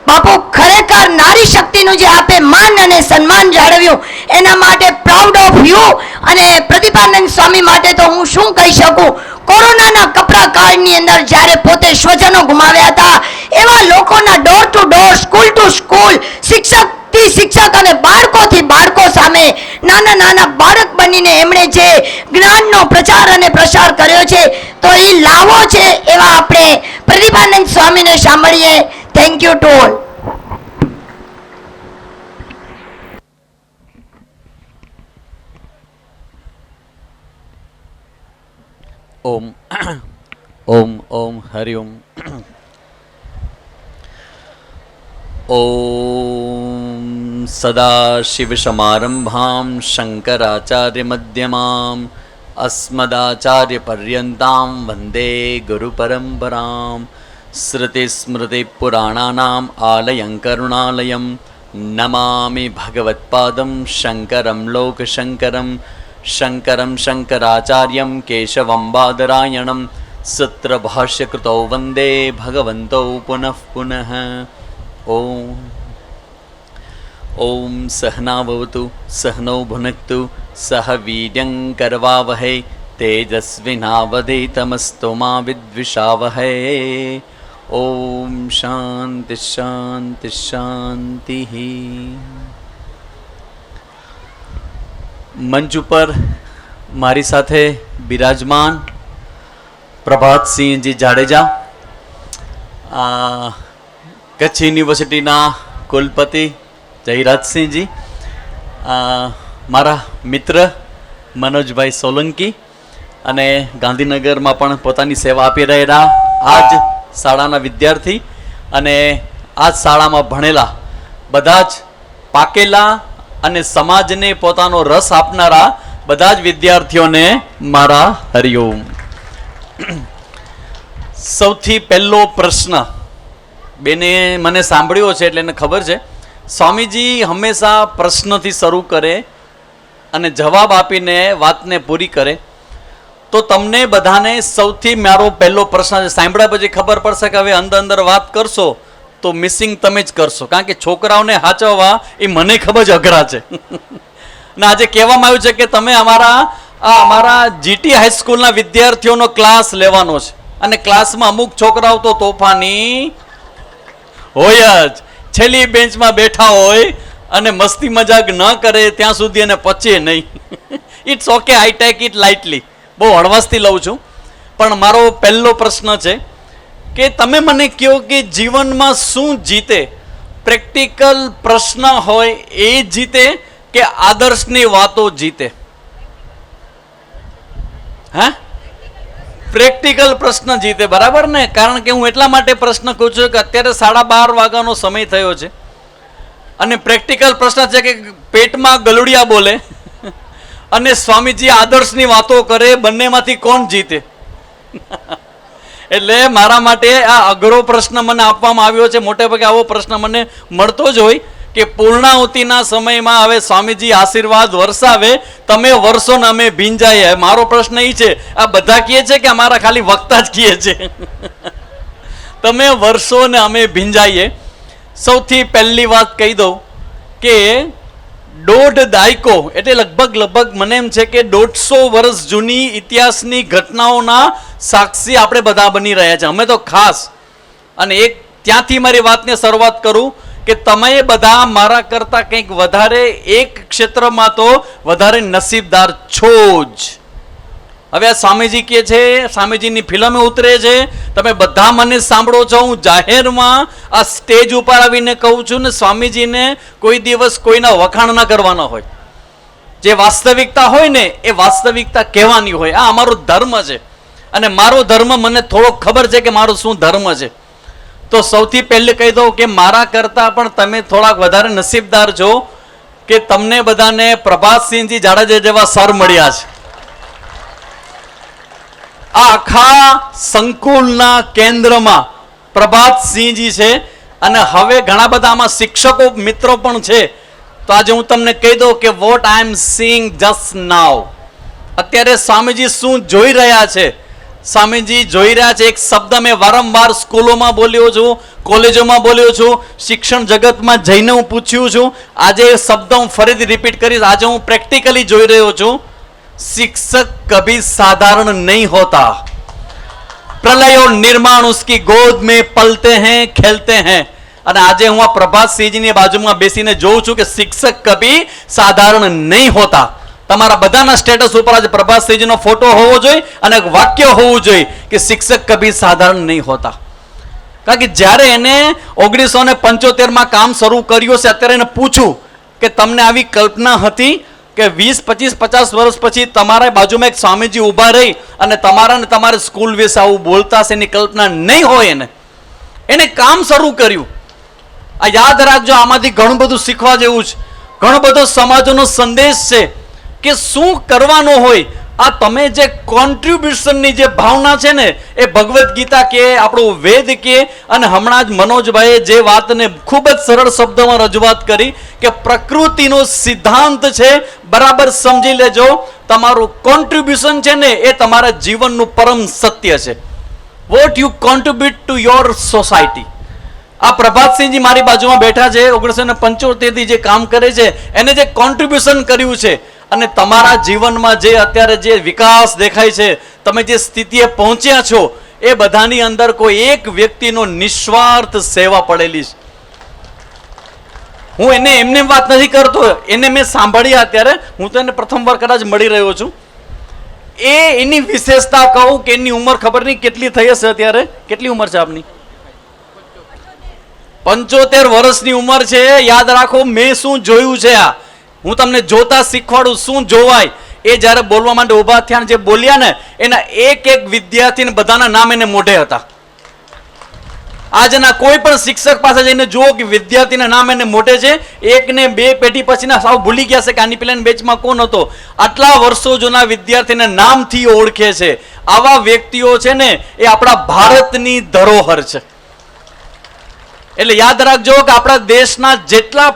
બાપુ ખરેખર નારી શક્તિનું જે આપે માન અને સન્માન જાળવ્યું એના માટે પ્રાઉડ ઓફ યુ. અને પ્રદીપાનંદ સ્વામી માટે તો હું શું કહી શકું. કોરોનાના કપરા કાળની અંદર જ્યારે પોતે સ્વજનો ગુમાવ્યા હતા એવા લોકોના door to door, school to school, શિક્ષકથી શિક્ષક અને બાળકોથી બાળકો સામે નાના નાના બાળક બનીને એમણે જે જ્ઞાનનો પ્રચાર અને પ્રસાર કર્યો છે તો એ લાવો છે એવા આપણે પ્રદીપાનંદ સ્વામીને સાંભળીએ. Thank you to all. ओम ओम ओम हरि ओम. ओम सदाशिवसमारम्भां शङ्कराचार्यमध्यमाम् अस्मदाचार्यपर्यन्तां वन्दे गुरुपरम्परां. श्रुतिस्मृतिपुराणानाम् आलयं करुणालयं नमामि भगवत्पादं शङ्करं लोकशङ्करं. शङ्करं शङ्कराचार्यं केशवं बादरायणं सूत्रभाष्यकृतौ वन्दे भगवन्तौ पुनः पुनः. ॐ ॐ सहनावतु सहनौ भुनक्तु सह वीर्यं करवावहै तेजस्विनावधीतमस्तु मा विद्विषावहै. ॐ शान्ति शान्ति शान्तिः. મંચ ઉપર મારી સાથે બિરાજમાન પ્રભાતસિંહજી જાડેજા, કચ્છ યુનિવર્સિટીના કુલપતિ જયરાજસિંહજી, મારા મિત્ર મનોજભાઈ સોલંકી અને ગાંધીનગરમાં પણ પોતાની સેવા આપી રહેલા આ જ શાળાના વિદ્યાર્થી અને આ જ શાળામાં ભણેલા બધા જ પાકેલા અને સમાજને પોતાનો રસ આપનારા બધા જ વિદ્યાર્થીઓને મારા હરિઓમ. સૌથી પહેલો પ્રશ્ન બેને મને સાંભળ્યો છે એટલે એને ખબર છે. સ્વામીજી હંમેશા પ્રશ્નથી શરૂ કરે અને જવાબ આપીને વાતને પૂરી કરે. તો તમને બધાને સૌથી મારો પહેલો પ્રશ્ન છે, સાંભળ્યા પછી ખબર પડશે કે હવે અંદર અંદર વાત કરશો તો મિસિંગ તમે જ કરશો, કારણ કે છોકરાઓને હાચવવા એ મને ખબર જ અઘરા છે. અને આજે કહેવામાં આવ્યું છે કે તમે અમારા જીટી હાઈસ્કૂલના વિદ્યાર્થીઓનો ક્લાસ લેવાનો છે અને ક્લાસમાં અમુક છોકરાઓ તો તોફાની હોય જ, છેલ્લી બેન્ચમાં બેઠા હોય અને મસ્તી મજાક ન કરે ત્યાં સુધી એને પચે નહીં. It's okay, I take it lightly, બહુ હળવાશથી લઉં છું. પણ મારો પહેલો પ્રશ્ન છે કે તમે મને કહો કે જીવનમાં શું જીતે? પ્રેક્ટિકલ પ્રશ્ન હોય એ જીતે કે આદર્શની વાતો જીતે? હા, પ્રેક્ટિકલ પ્રશ્ન જીતે, બરાબર ને? કારણ કે હું એટલા માટે પ્રશ્ન કહું છું કે અત્યારે 12:30 વાગ્યાનો સમય થયો છે અને પ્રેક્ટિકલ પ્રશ્ન છે કે પેટમાં ગલુડિયા બોલે અને સ્વામીજી આદર્શની વાતો કરે, બંનેમાંથી કોણ જીતે? એટલે મારા માટે આ અઘરો પ્રશ્ન મને આપવામાં આવ્યો છે. મોટે ભાગે આવો પ્રશ્ન મને મળતો જ હોય કે પૂર્ણાહુતિના સમયમાં હવે સ્વામીજી આશીર્વાદ વરસાવે, તમે વર્ષો ને અમે ભીંજાઈએ. મારો પ્રશ્ન એ છે, આ બધા કહે છે કે અમારા ખાલી વક્તા જ કહે છે? તમે વર્ષો ને અમે ભીંજાઈએ. સૌથી પહેલી વાત કહી દઉં કે 1.5 દાયકો એટલે લગભગ મને એમ છે કે 150 વર્ષ જૂની ઇતિહાસની ઘટનાઓના સાક્ષી આપણે બધા બની રહ્યા છે, અમે તો ખાસ. અને એક ત્યાંથી મારી વાતને શરૂઆત કરું કે તમે બધા મારા કરતા કંઈક વધારે એક ક્ષેત્રમાં તો વધારે નસીબદાર છો જ. હવે આ સ્વામીજી કહે છે, સ્વામીજીની ફિલ્મ ઉતરે છે, તમે બધા મને સાંભળો છો. હું જાહેરમાં આ સ્ટેજ ઉપર આવીને કહું છું ને, સ્વામીજીને કોઈ દિવસ કોઈના વખાણ ના કરવાના હોય. જે વાસ્તવિકતા હોય ને એ વાસ્તવિકતા કહેવાની હોય. આ અમારો ધર્મ છે અને મારો ધર્મ મને થોડો ખબર છે કે મારો શું ધર્મ છે. તો સૌથી પહેલે કહી દઉં કે મારા કરતા પણ તમે થોડાક વધારે નસીબદાર છો કે તમને બધાને પ્રભાતસિંહજી જાડેજા જેવા સર મળ્યા છે. આ આખા સંકુલના કેન્દ્રમાં પ્રભાતસિંહજી છે અને હવે ઘણા બધા આમાં શિક્ષકો મિત્રો પણ છે. તો આજે હું તમને કહી દઉં કે what I am seeing just now, અત્યારે સ્વામીજી શું જોઈ રહ્યા છે? સ્વામીજી જોઈ રહ્યા છે એક શબ્દ મેં વારંવાર સ્કૂલોમાં બોલ્યો છું, કોલેજોમાં બોલ્યો છું, શિક્ષણ જગતમાં જઈને હું પૂછ્યું છું. આજે એ શબ્દ હું ફરીથી રિપીટ કરીશ. આજે હું પ્રેક્ટિકલી જોઈ રહ્યો છું. शिक्षक कभी साधारण नहीं होता, प्रलय और निर्माण उसकी गोद में पलते हैं, खेलते हैं. અને આજે હું આ પ્રભાતસિંહજીની બાજુમાં બેસીને જોઉં છું કે શિક્ષક કભી સાધારણ નહીં હોતા. તમારા બધાના સ્ટેટસ ઉપર આજે પ્રભાતસિંહજીનો ફોટો હોવો જોઈએ અને એક વાક્ય હોવું જોઈએ કે શિક્ષક કભી સાધારણ નહીં હોતા. કારણ કે જ્યારે એને 1975માં કામ શરૂ કર્યું છે, અત્યારે એને પૂછું કે તમને આવી કલ્પના હતી કે 20, 25, 50 વર્ષ પછી તમારા બાજુમાં એક સ્વામીજી ઊભા રહી અને તમારે સ્કૂલ વિશે આવું બોલતા હશે? એની કલ્પના નહીં હોય. એને કામ શરૂ કર્યું. આ યાદ રાખજો, આમાંથી ઘણું બધું શીખવા જેવું છે. ઘણો બધો સમાજનો સંદેશ છે કે શું કરવાનો હોય. આ તમે જે કોન્ટ્રીબ્યુશનની જે ભાવના છે ને એ ભગવદ્ ગીતા કે આપણો વેદ કે, અને હમણાં જ મનોજભાઈએ જે વાતને ખૂબ જ સરળ શબ્દોમાં રજૂઆત કરી કે પ્રકૃતિનો સિદ્ધાંત છે, બરાબર સમજી લેજો. તમારું કોન્ટ્રીબ્યુશન છે ને એ તમારા જીવનનું પરમ સત્ય છે. What you contribute to your society. આ પ્રભાતસિંહજી મારી બાજુમાં બેઠા છે, 1975 થી જે કામ કરે છે, એને જે કોન્ટ્રીબ્યુશન કર્યું છે અને તમારા જીવનમાં જે અત્યારે જે વિકાસ દેખાય છે, તમે જે સ્થિતિએ પહોંચ્યા છો, એ બધાની અંદર કોઈ એક વ્યક્તિનો નિસ્વાર્થ સેવા પડેલી છે. હું એને એમને વાત નથી કરતો, એને મેં સાંભળ્યા. અત્યારે હું તો એને પ્રથમવાર કદાચ મળી રહ્યો છું. એની વિશેષતા કહું કે એની ઉંમર ખબર નહીં કેટલી થઈ હશે અત્યારે. કેટલી ઉંમર છે આપની? 75 વર્ષની ઉંમર છે. યાદ રાખો, મેં શું જોયું છે આ હું તમને જોતા શીખવાડું. શું જોવાય એ જ્યારે બોલવા માટે ઊભા થયા ને જે બોલ્યા ને એના એક એક વિદ્યાર્થીને બધાના નામ એને મોઢે હતા. આજના કોઈ પણ શિક્ષક પાસે જઈને જુઓ કે વિદ્યાર્થીના નામ એને મોઢે છે. એક ને બે પેઢી પછીના સાવ ભૂલી ગયા છે કે આની પેલાની બેચમાં કોણ હતો. આટલા વર્ષો જૂના વિદ્યાર્થીને નામથી ઓળખે છે. આવા વ્યક્તિઓ છે ને એ આપણા ભારતની ધરોહર છે. એટલે યાદ રાખજો કે આપણા દેશના જેટલા